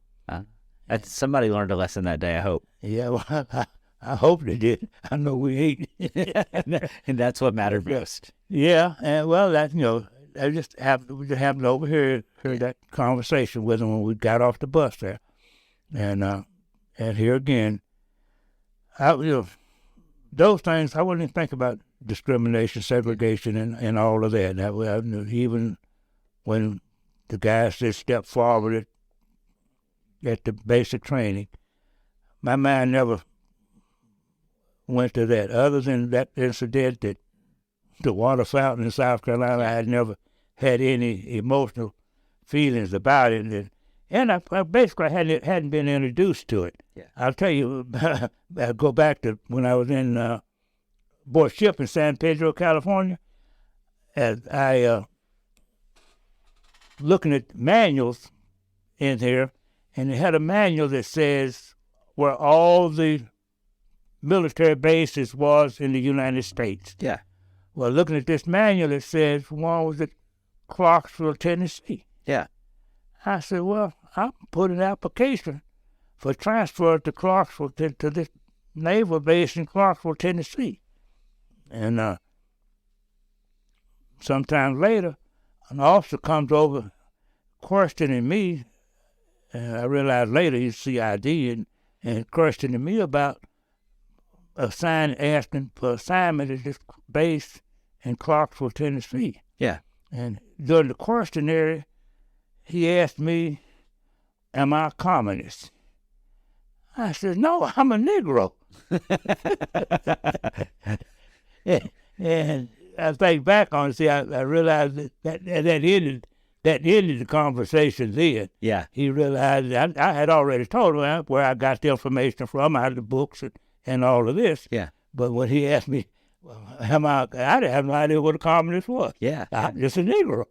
Somebody learned a lesson that day, I hope. Yeah, well, I hope they did. I know we ate. And that's what mattered most. Yeah, and well, that, I just happened to overhear that conversation with them when we got off the bus there. And here again, those things, I wouldn't even think about discrimination, segregation, and all of that. Even when the guys just stepped forward at the basic training, my mind never went to that. Other than that incident at the water fountain in South Carolina, I had never had any emotional feelings about it. And I basically hadn't been introduced to it. Yeah. I'll tell you, I'll go back to when I was in aboard ship in San Pedro, California. As I looking at manuals in here, and it had a manual that says where all the military bases was in the United States. Yeah. Well, looking at this manual, it says one was at Clarksville, Tennessee. Yeah. I said, well, I'll put an application for transfer to Clarksville, to this naval base in Clarksville, Tennessee. And sometime later, an officer comes over questioning me, and I realized later he's CID, and questioning me about asking for assignment at this base in Clarksville, Tennessee. Yeah. And during the questionnaire, he asked me, am I a communist? I said, no, I'm a Negro. and I think back on it, I realized that ended the conversation then. Yeah. He realized I had already told him where I got the information from, out of the books and all of this. Yeah. But when he asked me, I didn't have no idea what a communist was. Yeah. I'm just a Negro.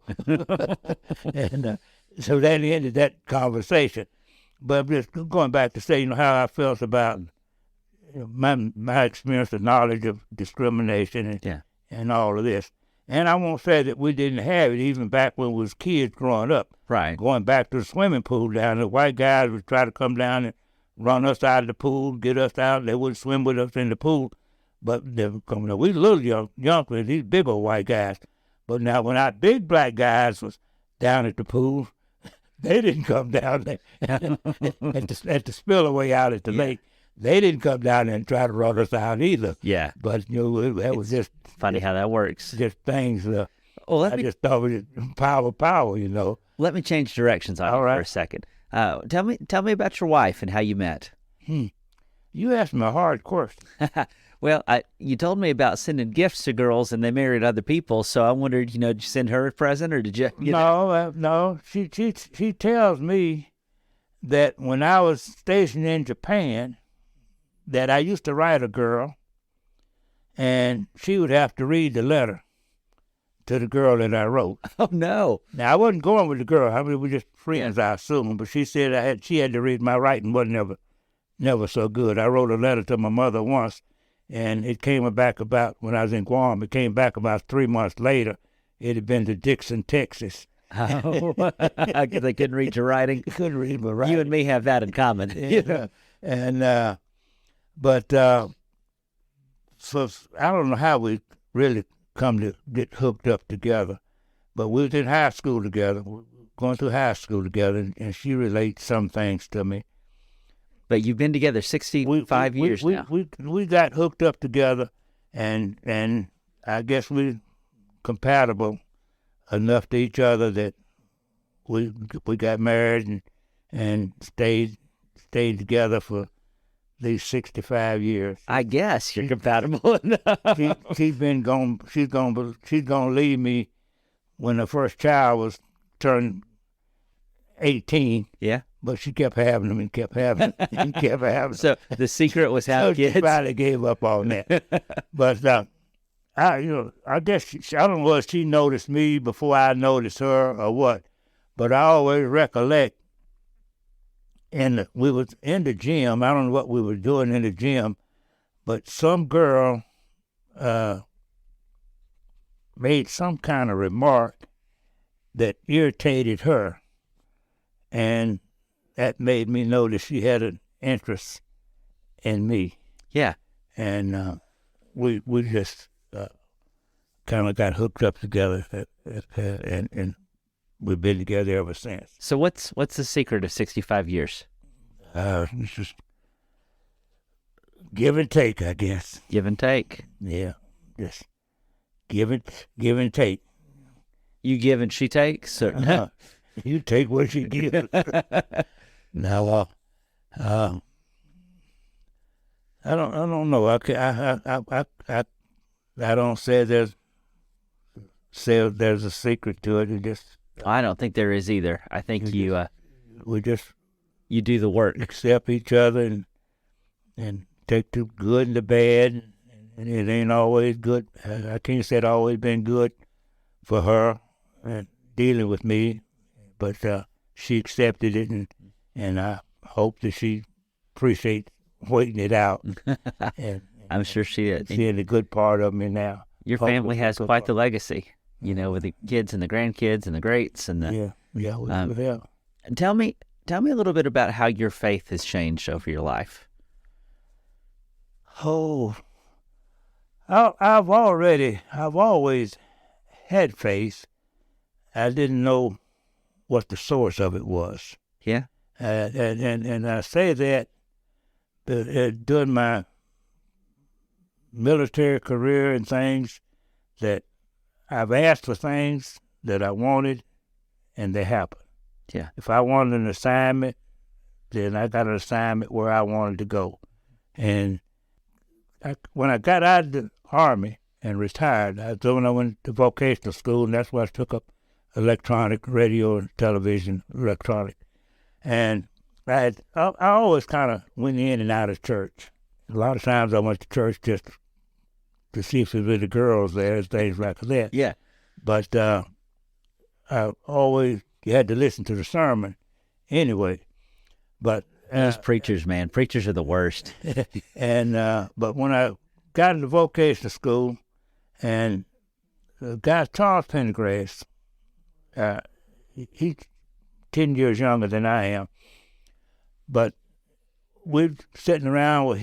And so that ended that conversation. But just going back to say, how I felt about my experience of knowledge of discrimination and all of this. And I won't say that we didn't have it even back when we was kids growing up. Right. Going back to the swimming pool down there, white guys would try to come down and run us out of the pool, get us out. They wouldn't swim with us in the pool. But they were coming up. We were little young, these big old white guys. But now when our big black guys was down at the pool, they didn't come down there at the spillway out at the lake. They didn't come down there and try to run us out either. Yeah. But, that was just... Funny how that works. Just things, I just thought it was power, Let me change directions on you for a second. Tell me about your wife and how you met. You asked me a hard question. Well, you told me about sending gifts to girls and they married other people, so I wondered, did you send her a present or did you? No. She tells me that when I was stationed in Japan, that I used to write a girl, and she would have to read the letter to the girl that I wrote. Oh no! Now I wasn't going with the girl. We were just friends, I assume. But she said she had to read. My writing wasn't never so good. I wrote a letter to my mother once, and it came back about when I was in Guam. It came back about 3 months later. It had been to Dickson, Texas, Oh, because they couldn't read your writing. Couldn't read my writing. You and me have that in common. Yeah. And but so I don't know how we really come to get hooked up together, but we was in high school together, going through high school together, and she relates some things to me. But you've been together 65 years now. We got hooked up together, and I guess we're compatible enough to each other that we got married and stayed together for these 65 years. I guess you're compatible enough. She's gonna leave me when the first child was turned 18. Yeah. But she kept having them and kept having them and kept having them. So the secret was have kids. She finally gave up on that. But I guess I don't know if she noticed me before I noticed her or what. But I always recollect, we was in the gym. I don't know what we were doing in the gym, but some girl made some kind of remark that irritated her, and that made me notice she had an interest in me. Yeah. And we just kind of got hooked up together, and we've been together ever since. So what's the secret of 65 years? It's just give and take, I guess. Give and take. Yeah, just give and take. You give and she takes? Or... You take what she gives. Now, I don't know. I don't say there's a secret to it. It just I don't think there is either. I think we just you do the work, accept each other and take the good and the bad, and it ain't always good. I can't say it's always been good for her and dealing with me, but she accepted it, and I hope that she appreciates waiting it out. And I'm sure she is. Seeing the good part of me now. Your family has quite the legacy, with the kids and the grandkids and the greats and the yeah. Tell me a little bit about how your faith has changed over your life. Oh, I've always had faith. I didn't know what the source of it was. Yeah. And I say that during my military career and things, that I've asked for things that I wanted, and they happened. Yeah. If I wanted an assignment, then I got an assignment where I wanted to go. And when I got out of the Army and retired, that's when I went to vocational school, and that's where I took up electronic, radio and television, electronic. And I always kind of went in and out of church. A lot of times I went to church just to see if there were the girls there and things like that. Yeah. But I always, you had to listen to the sermon anyway. But those preachers, man, preachers are the worst. And but when I got into vocational school, and the guy Charles Pendergrass, he's 10 years younger than I am, but we're sitting around. Well,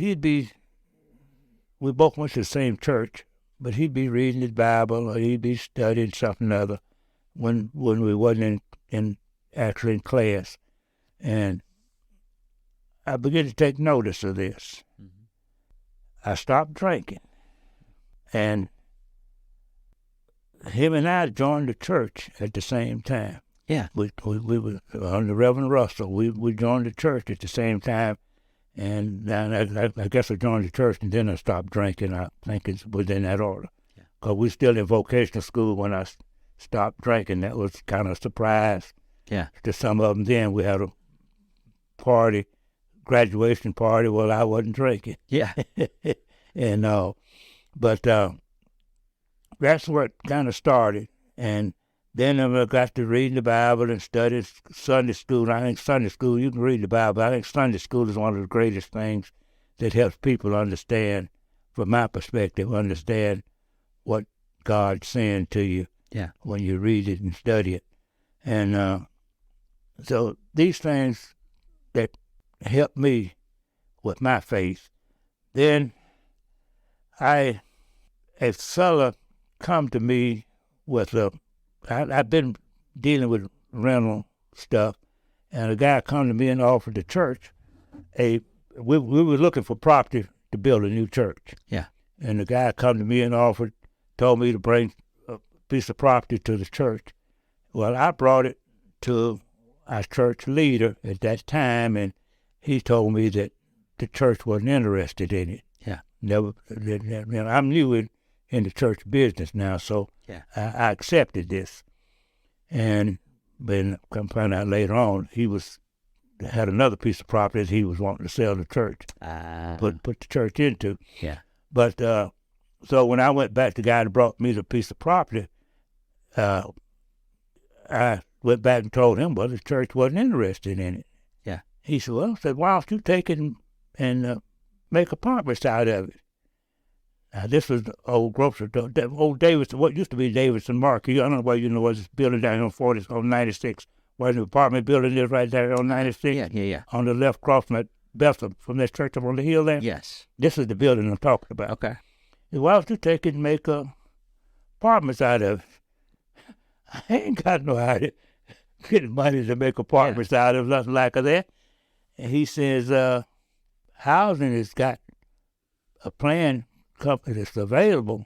we both went to the same church, but he'd be reading his Bible or he'd be studying something or other when we wasn't actually in class. And I began to take notice of this. Mm-hmm. I stopped drinking, and him and I joined the church at the same time. Yeah. We were under Reverend Russell. We joined the church at the same time, and then I guess I joined the church, and then I stopped drinking. I think it was in that order. Because we still in vocational school when I stopped drinking. That was kind of a surprise to some of them. Then we had a party, graduation party. Well, I wasn't drinking. Yeah. And but that's where it kind of started. And then I got to reading the Bible and studied Sunday school. I think Sunday school, you can read the Bible. I think Sunday school is one of the greatest things that helps people understand, from my perspective, understand what God's saying to you when you read it and study it. And so these things that helped me with my faith. Then a fella come to me with I've been dealing with rental stuff, and a guy come to me and offered the church we were looking for property to build a new church. Yeah. And the guy come to me and told me to bring a piece of property to the church. Well, I brought it to our church leader at that time, and he told me that the church wasn't interested in it. Yeah. Never. I'm new in the church business now, so yeah. I accepted this. And then come find out later on, he had another piece of property that he was wanting to sell the church, put the church into. Yeah. But so when I went back to the guy that brought me the piece of property, I went back and told him, well, the church wasn't interested in it. Yeah. He said, well, why don't you take it and make apartments out of it? Now, this was the old grocery store, old Davidson, what used to be Davidson Market. I don't know why you know was this building down on 96, where the apartment building is right there on 96. Yeah. On the left across from Bethel, from that church up on the hill there. Yes. This is the building I'm talking about. Okay. He said, why don't you take it and make apartments out of it? I ain't got no idea. Getting money to make apartments out of nothing like that. And he says, housing has got a plan company that's available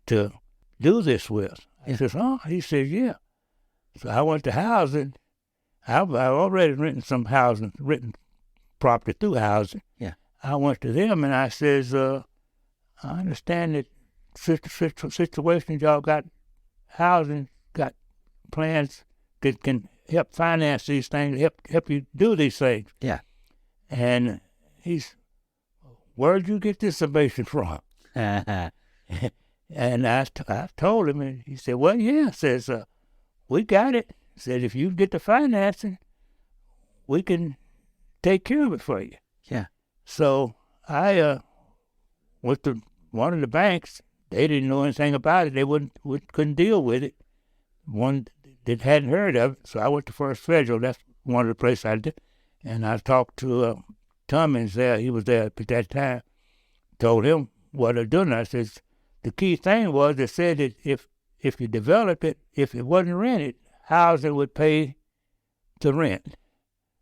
to do this with. I says, oh, he says, yeah. So I went to housing. I've already written property through housing. Yeah. I went to them and I says, I understand that situation y'all got housing, got plans that can help finance these things, help you do these things. Yeah. And where'd you get this information from? And I told him, and he said, well, yeah. Says, we got it. Said, if you get the financing, we can take care of it for you. Yeah. So I went to one of the banks. They didn't know anything about it. They couldn't deal with it. One that hadn't heard of it. So I went to First Federal. That's one of the places I did. And I talked to Tummins there. He was there at that time. Told him what I done. I says, the key thing was they said that if you develop it, if it wasn't rented, housing would pay the rent,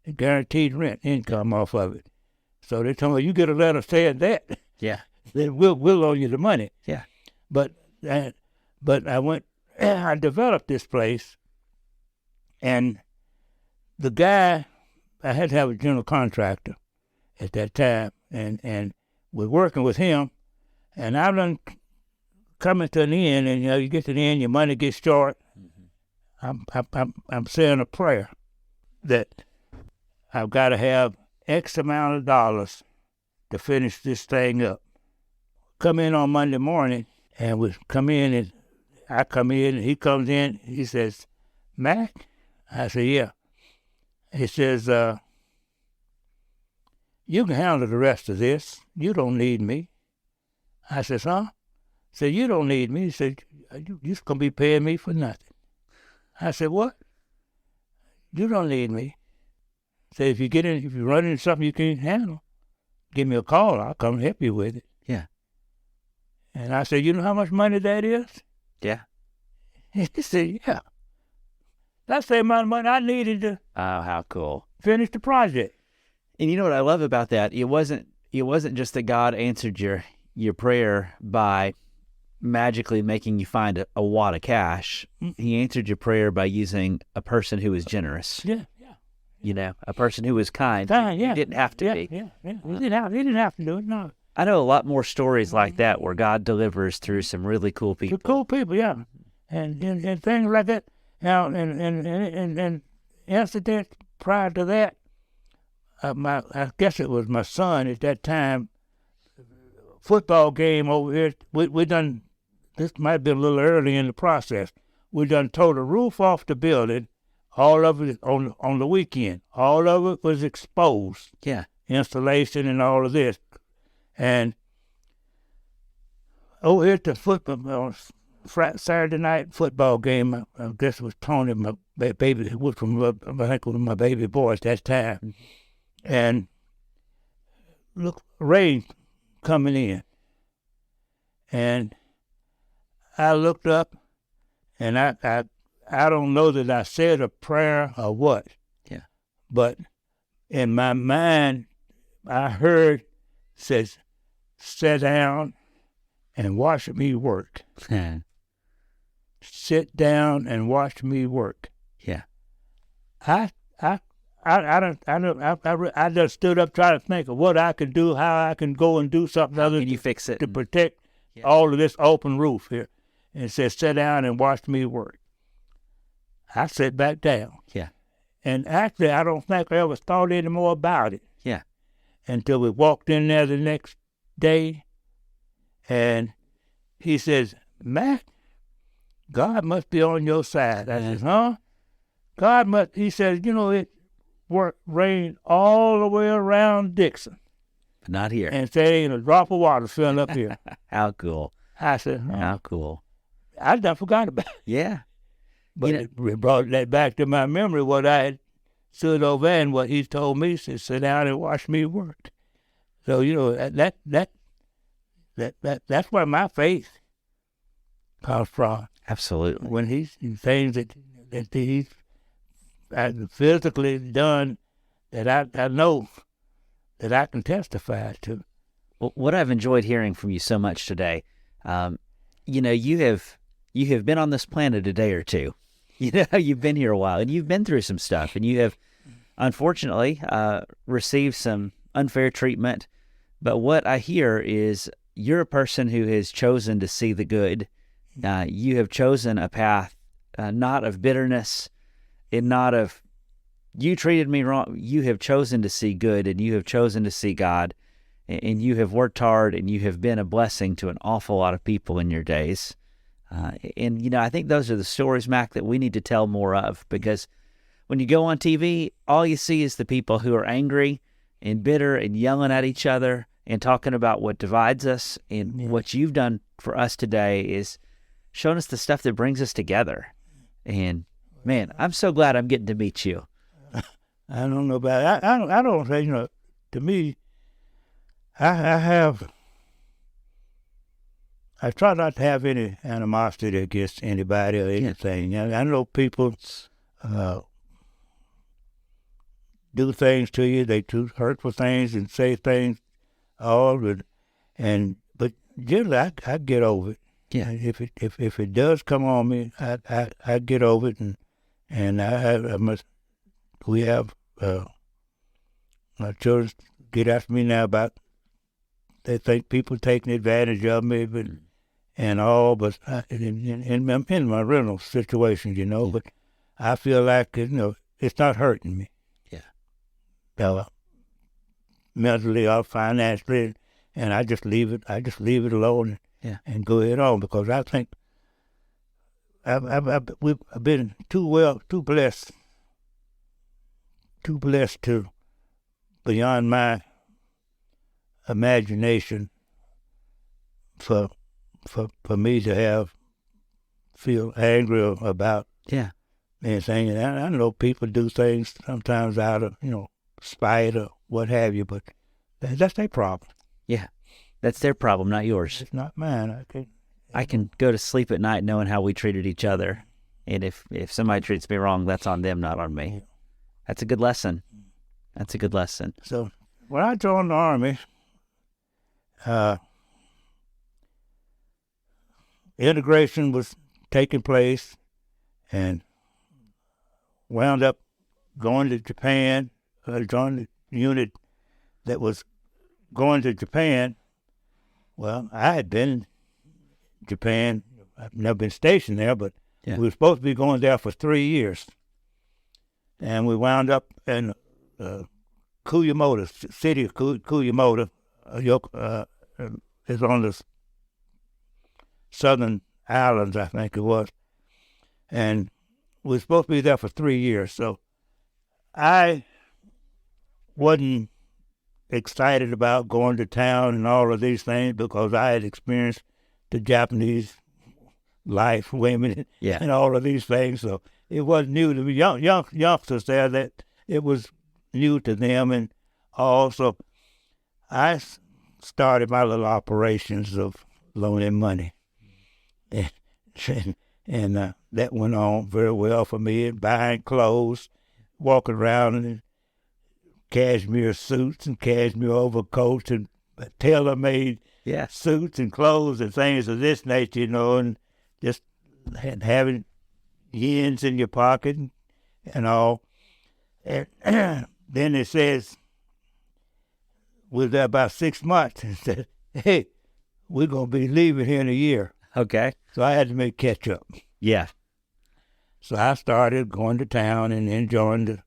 the guaranteed rent income off of it. So they told me, you get a letter saying that, yeah, then we'll loan you the money. Yeah. But I went, I developed this place, and the guy, I had to have a general contractor at that time, and we're working with him, and I've done coming to an end, and you get to the end, your money gets short. Mm-hmm. I'm saying a prayer that I've got to have X amount of dollars to finish this thing up. Come in on Monday morning, and we come in, and I come in, and he comes in, he says, Mack? I said, yeah. He says, you can handle the rest of this. You don't need me. I says, huh? He said, you don't need me. He said, you're just going to be paying me for nothing. I said, what? You don't need me. He said, if you run into something you can't handle, give me a call. I'll come help you with it. Yeah. And I said, you know how much money that is? Yeah. He said, yeah. That's the amount of money I needed to how cool. Finish the project. And you know what I love about that? It wasn't just that God answered your prayer by magically making you find a wad of cash. Mm-hmm. He answered your prayer by using a person who was generous. Yeah. You know, a person who was kind. Yeah. You didn't have to be. Yeah. He didn't have to do it, no. I know a lot more stories like that where God delivers through some really cool people. Cool people, yeah. And things like that. Now, and incident prior to that, I guess it was my son at that time, football game over here. We done, this might have been a little early in the process. We done tore the roof off the building, all of it on the weekend. All of it was exposed. Yeah. Installation and all of this. And over here at the football Saturday night football game. I guess it was Tony, my baby, who was from, I think, one of my baby boys that time. And look, rain coming in. And I looked up, and I don't know that I said a prayer or what. Yeah. But in my mind, I heard says, "Sit down and watch me work." Sit down and watch me work. Yeah. I just stood up trying to think of what I could do, how I can go and do something other Can you fix it? to protect all of this open roof here. And it says, "Sit down and watch me work." I sat back down. Yeah. And actually, I don't think I ever thought any more about it. Yeah. Until we walked in there the next day, and he says, "Mac, God must be on your side." I said, "Huh?" God must, he says, it rained all the way around Dickson. But not here. And said, "Ain't a drop of water filling up here." How cool. I said, "Huh?" How cool. I done forgot about it. Yeah. But it brought that back to my memory, what I had stood over and what he told me, said, "Sit down and watch me work." So, that's where my faith comes from. Absolutely. When he's things that he's physically done that I know that I can testify to. Well, what I've enjoyed hearing from you so much today, you have been on this planet a day or two. You've been here a while, and you've been through some stuff, and you have, unfortunately, received some unfair treatment. But what I hear is you're a person who has chosen to see the good. You have chosen a path not of bitterness and not of, you treated me wrong. You have chosen to see good, and you have chosen to see God, and you have worked hard, and you have been a blessing to an awful lot of people in your days. I think those are the stories, Mac, that we need to tell more of, because when you go on TV, all you see is the people who are angry and bitter and yelling at each other and talking about what divides us. And what you've done for us today is showing us the stuff that brings us together. And man, I'm so glad I'm getting to meet you. I don't know about it. I don't say, to me, I try not to have any animosity against anybody or anything. Yeah. I know people do things to you. They do hurtful things and say things but generally I get over it. Yeah. If it does come on me, I get over it, and I must. We have my children get after me now about they think people taking advantage of me, but in my rental situation, but I feel like it's not hurting me. Yeah. Mentally or financially, and I just leave it. I just leave it alone and go ahead on, because I think we've been too blessed to beyond my imagination for me to feel angry about anything. And I know people do things sometimes out of spite or what have you, but that's their problem. Yeah, that's their problem, not yours. It's not mine. I can go to sleep at night knowing how we treated each other, and if somebody treats me wrong, that's on them, not on me. That's a good lesson. That's a good lesson. So when I joined the Army, integration was taking place, and wound up going to Japan. Joined the unit that was going to Japan. Well, I had been in Japan. I've never been stationed there, but we were supposed to be going there for 3 years. And we wound up in Kuyamoto, city of Kuyamoto. Is on the southern islands, I think it was. And we were supposed to be there for 3 years. So I wasn't excited about going to town and all of these things, because I had experienced the Japanese life, women, Yeah. and all of these things. So it wasn't new to me. Youngsters there, that it was new to them. And also, I started my little operations of loaning money. And that went on very well for me, and buying clothes, walking around in cashmere suits and cashmere overcoats and tailor-made suits and clothes and things of this nature, and just having yens in your pocket and all. And then it says, we was there about 6 months, and said, hey, we're going to be leaving here in a year. Okay. So I had to make catch up. Yeah. So I started going to town and enjoying the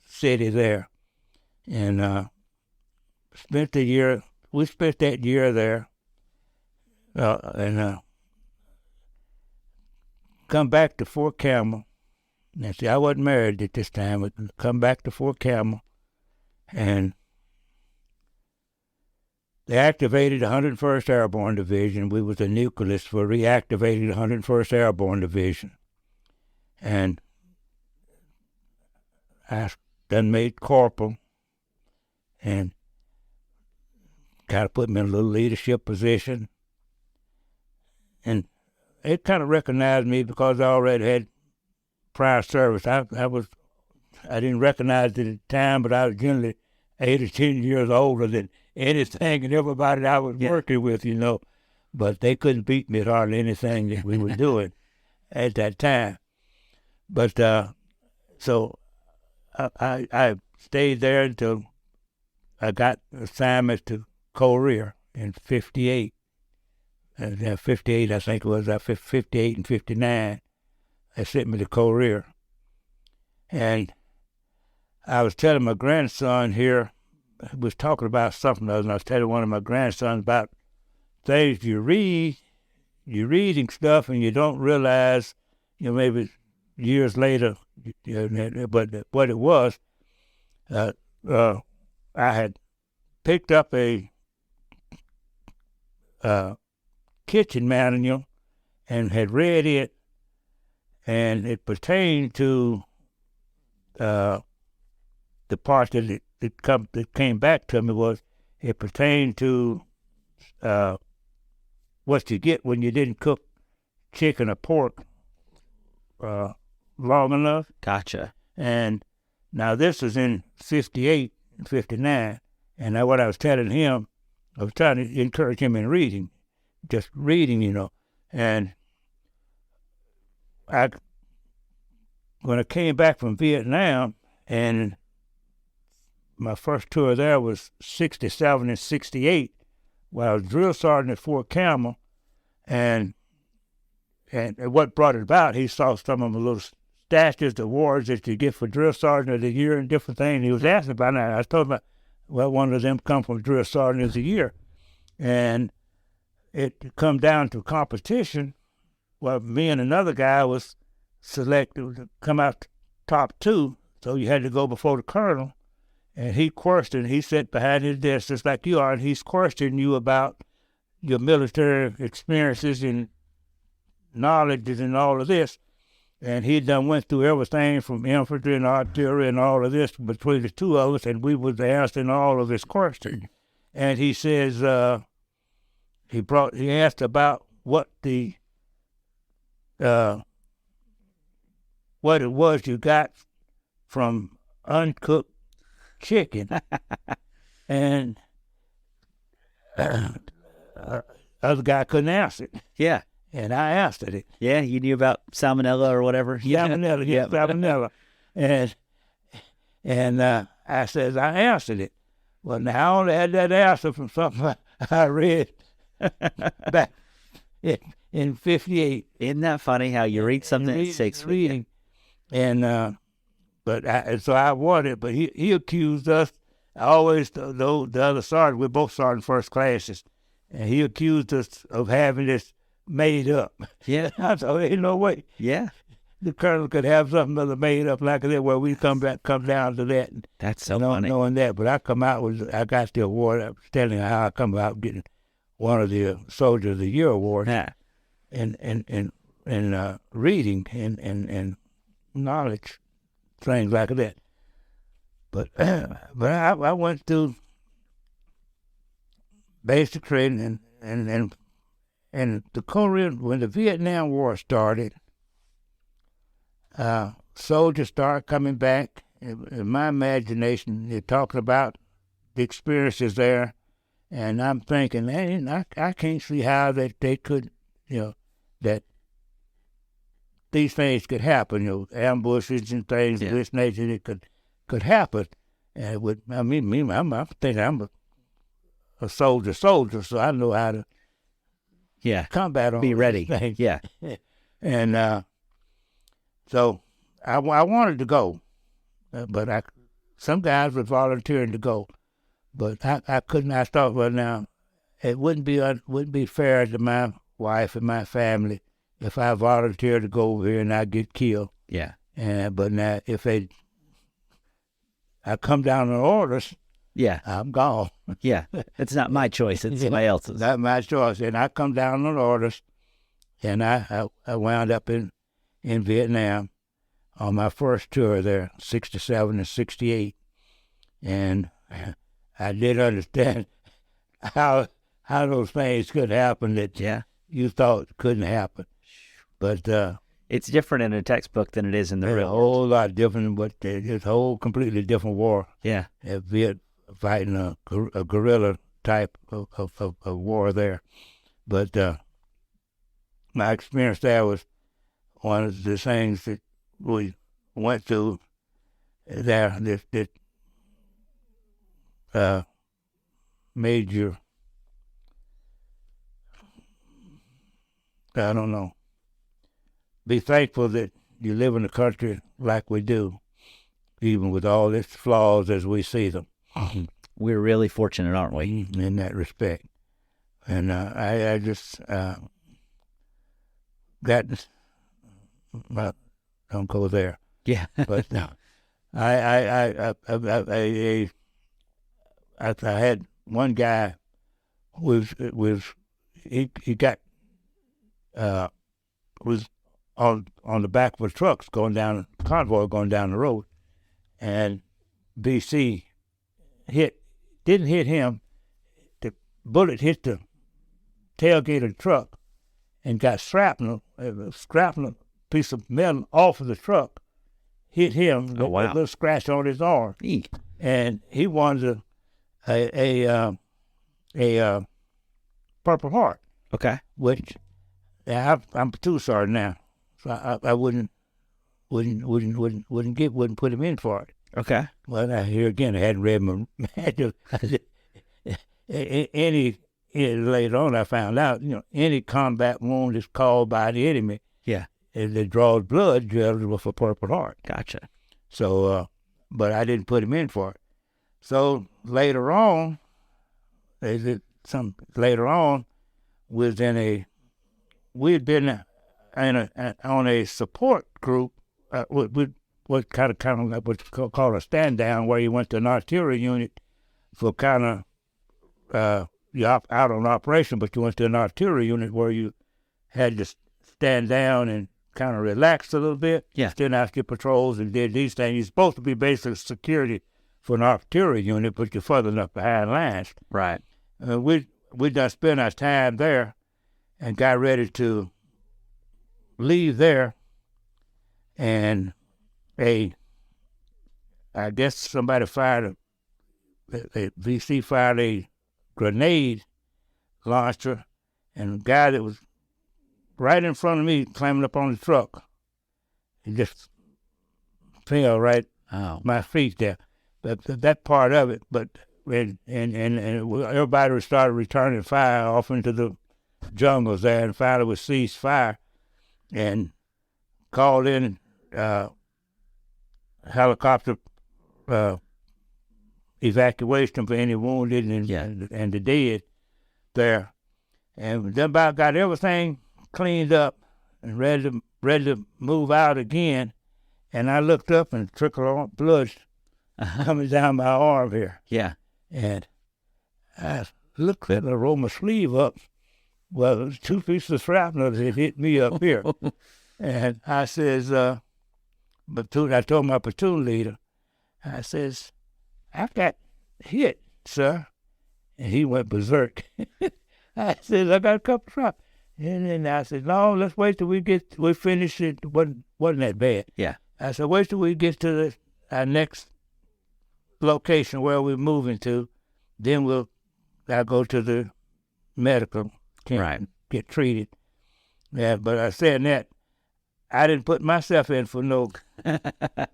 city there. And spent the year, we spent that year there. And come back to Fort Campbell. Now, see, I wasn't married at this time, but come back to Fort Campbell. And they activated the 101st Airborne Division. We was the nucleus for reactivating the 101st Airborne Division. And I done made corporal and kind of put me in a little leadership position. And it kind of recognized me because I already had prior service. I didn't recognize it at the time, but I was generally 8 or 10 years older than anything and everybody that I was working with, But they couldn't beat me at hardly anything that we were doing at that time. But so I stayed there until I got assignment to Korea in 58. 58, I think it was, 58 and 59. They sent me to Korea. And I was telling my grandson here, he was talking about something else, and I was telling one of my grandsons about things you're reading stuff and you don't realize, maybe years later, but what it was, I had picked up a kitchen manual and had read it, and it pertained to the part that came back to me was it pertained to what you get when you didn't cook chicken or pork long enough. Gotcha. And now this is in 58 and 59, and now what I was telling him, I was trying to encourage him in reading, just reading, and when I came back from Vietnam, and my first tour there was 67 and 68, when I was drill sergeant at Fort Campbell, and what brought it about, he saw some of the little statues, awards that you get for drill sergeant of the year and different things. He was asking about that. I told him, well, one of them come from drill sergeant of the year. And it come down to competition. Well, me and another guy was selected to come out top 2, so you had to go before the colonel. And he questioned, he sat behind his desk just like you are, and he's questioning you about your military experiences and knowledges and all of this. And he done went through everything from infantry and artillery and all of this between the two of us, and we was answering all of his questions. And he says, he asked about what it was you got from uncooked chicken. And other guy couldn't answer it. Yeah. And I answered it. Yeah, you knew about salmonella or whatever. Salmonella, yeah, salmonella. And I says, I answered it. Well, now I only had that answer from something I read back in 58. Isn't that funny how you read something that sticks with you? And so I won it, but he accused us. Always the other sergeant, we're both sergeant first classes, and he accused us of having this made up. Yeah. I thought, ain't no way. Yeah. The colonel could have something other made up like that where we come down to that. That's so funny. Knowing that, but I got the award. I was telling you how I come out getting one of the Soldier of the Year awards. Yeah. in reading and knowledge, things like that. But I went through basic training and the Korean, when the Vietnam War started, soldiers started coming back. In my imagination, they're talking about the experiences there, and I'm thinking, man, I can't see how that they could, that these things could happen, ambushes and things of this nature that could happen. And I'm thinking I'm a soldier, so I know how to combat all be ready. these things. Yeah. And so I wanted to go, but some guys were volunteering to go, but I couldn't. I thought, well, now it wouldn't be fair to my wife and my family if I volunteered to go over here and I get killed. Yeah. But now if I come down on orders, I'm gone. Yeah. It's not my choice. It's somebody else's. Not my choice. And I come down on orders, and I wound up in Vietnam on my first tour there, 67 and 68. And I did understand how those things could happen that you thought couldn't happen. But it's different in a textbook than it is in the real world. A whole lot different, but it's a whole completely different war. Yeah. Fighting a guerrilla type of war there. But my experience there was one of the things that we went through there that made you, I don't know, be thankful that you live in a country like we do, even with all its flaws as we see them. We're really fortunate, aren't we? In that respect. And I just got, well, don't go there. Yeah. But I had one guy was on the back of a truck convoy going down the road, and BC didn't hit him. The bullet hit the tailgate of the truck and got shrapnel piece of metal off of the truck, hit him. Oh, wow. A little scratch on his arm. Eek. And he wanted a Purple Heart. Okay. Which I'm too sorry now, so I wouldn't put him in for it. Okay. Well, here again, I hadn't read my manual. Later on, I found out, any combat wound is caused by the enemy. Yeah. That draws blood, drills with a Purple Heart. Gotcha. So, but I didn't put him in for it. So later on, we had been on a support group with what kind of like what's called a stand down, where you went to an artillery unit for kind of you're out on operation, but you went to an artillery unit where you had to stand down and kind of relax a little bit. Yeah. Stand out your patrols and did these things. You're supposed to be basically security for an artillery unit, but you're further enough behind lines. Right. We done spent our time there and got ready to leave there, and I guess somebody fired a VC fired a grenade launcher, and the guy that was right in front of me climbing up on the truck, he just fell right my feet there. But that part of it, but and everybody started returning fire off into the jungles there, and finally we ceased fire and called in helicopter evacuation for any wounded and the dead there, and then about got everything cleaned up and ready to move out again, and I looked up and trickle on blood coming down my arm here. Yeah. And I looked at it, I rolled my sleeve up, Well, it was 2 pieces of shrapnel that hit me up here. And I says, I told my platoon leader, I says, I got hit, sir. And he went berserk. I said, I got a couple of shrapnel. And then I said, no, let's wait till we finish it. Wasn't that bad. Yeah. I said, wait till we get to our next location where we're moving to. Then I'll go to the medical camp and get treated. Yeah, but I said that, I didn't put myself in for no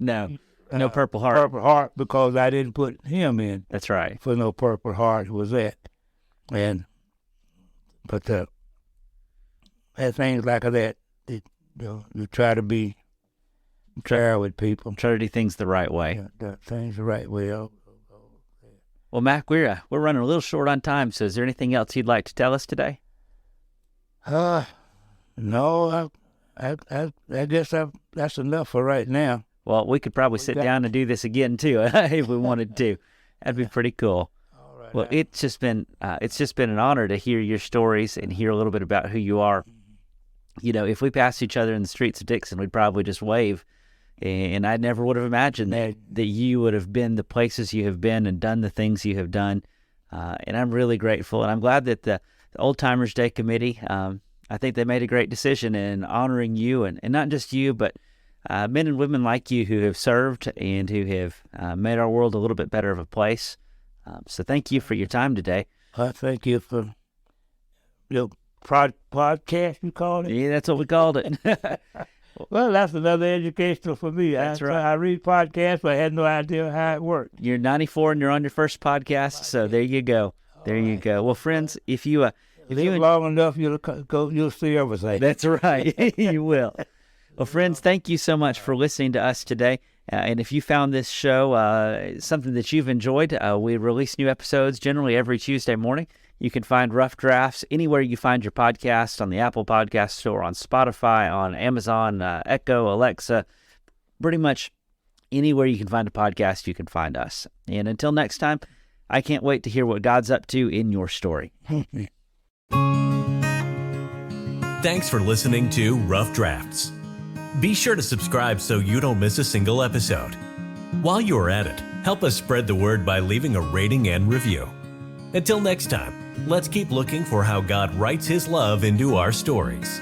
no Purple Heart. Purple Heart, because I didn't put him in. That's right. For no Purple Heart was that. But things like that, you try to be fair with people. Try to do things the right way. Yeah, things the right way. Well, Mack, we're running a little short on time, so is there anything else you'd like to tell us today? No, I guess that's enough for right now. Well, we could probably sit down and do this again too if we wanted to. That'd be pretty cool. All right. Well, it's just been an honor to hear your stories and hear a little bit about who you are. You know, if we passed each other in the streets of Dickson, we'd probably just wave. And I never would have imagined that you would have been the places you have been and done the things you have done. And I'm really grateful. And I'm glad that the Old Timers Day Committee, I think they made a great decision in honoring you, and not just you, but men and women like you who have served and who have made our world a little bit better of a place. So thank you for your time today. I thank you for your podcast, you call it? Yeah, that's what we called it. Well, that's another educational for me. That's right. I read podcasts, but I had no idea how it worked. You're 94 and you're on your first podcast, so there you go. There you go. Well, friends, if you long enough, you'll see everything. That's right. You will. Well, friends, thank you so much for listening to us today. And if you found this show something that you've enjoyed, we release new episodes generally every Tuesday morning. You can find Rough Drafts anywhere you find your podcast, on the Apple Podcast Store, on Spotify, on Amazon, Echo, Alexa, pretty much anywhere you can find a podcast, you can find us. And until next time, I can't wait to hear what God's up to in your story. Thanks for listening to Rough Drafts. Be sure to subscribe so you don't miss a single episode. While you are at it, help us spread the word by leaving a rating and review. Until next time, let's keep looking for how God writes His love into our stories.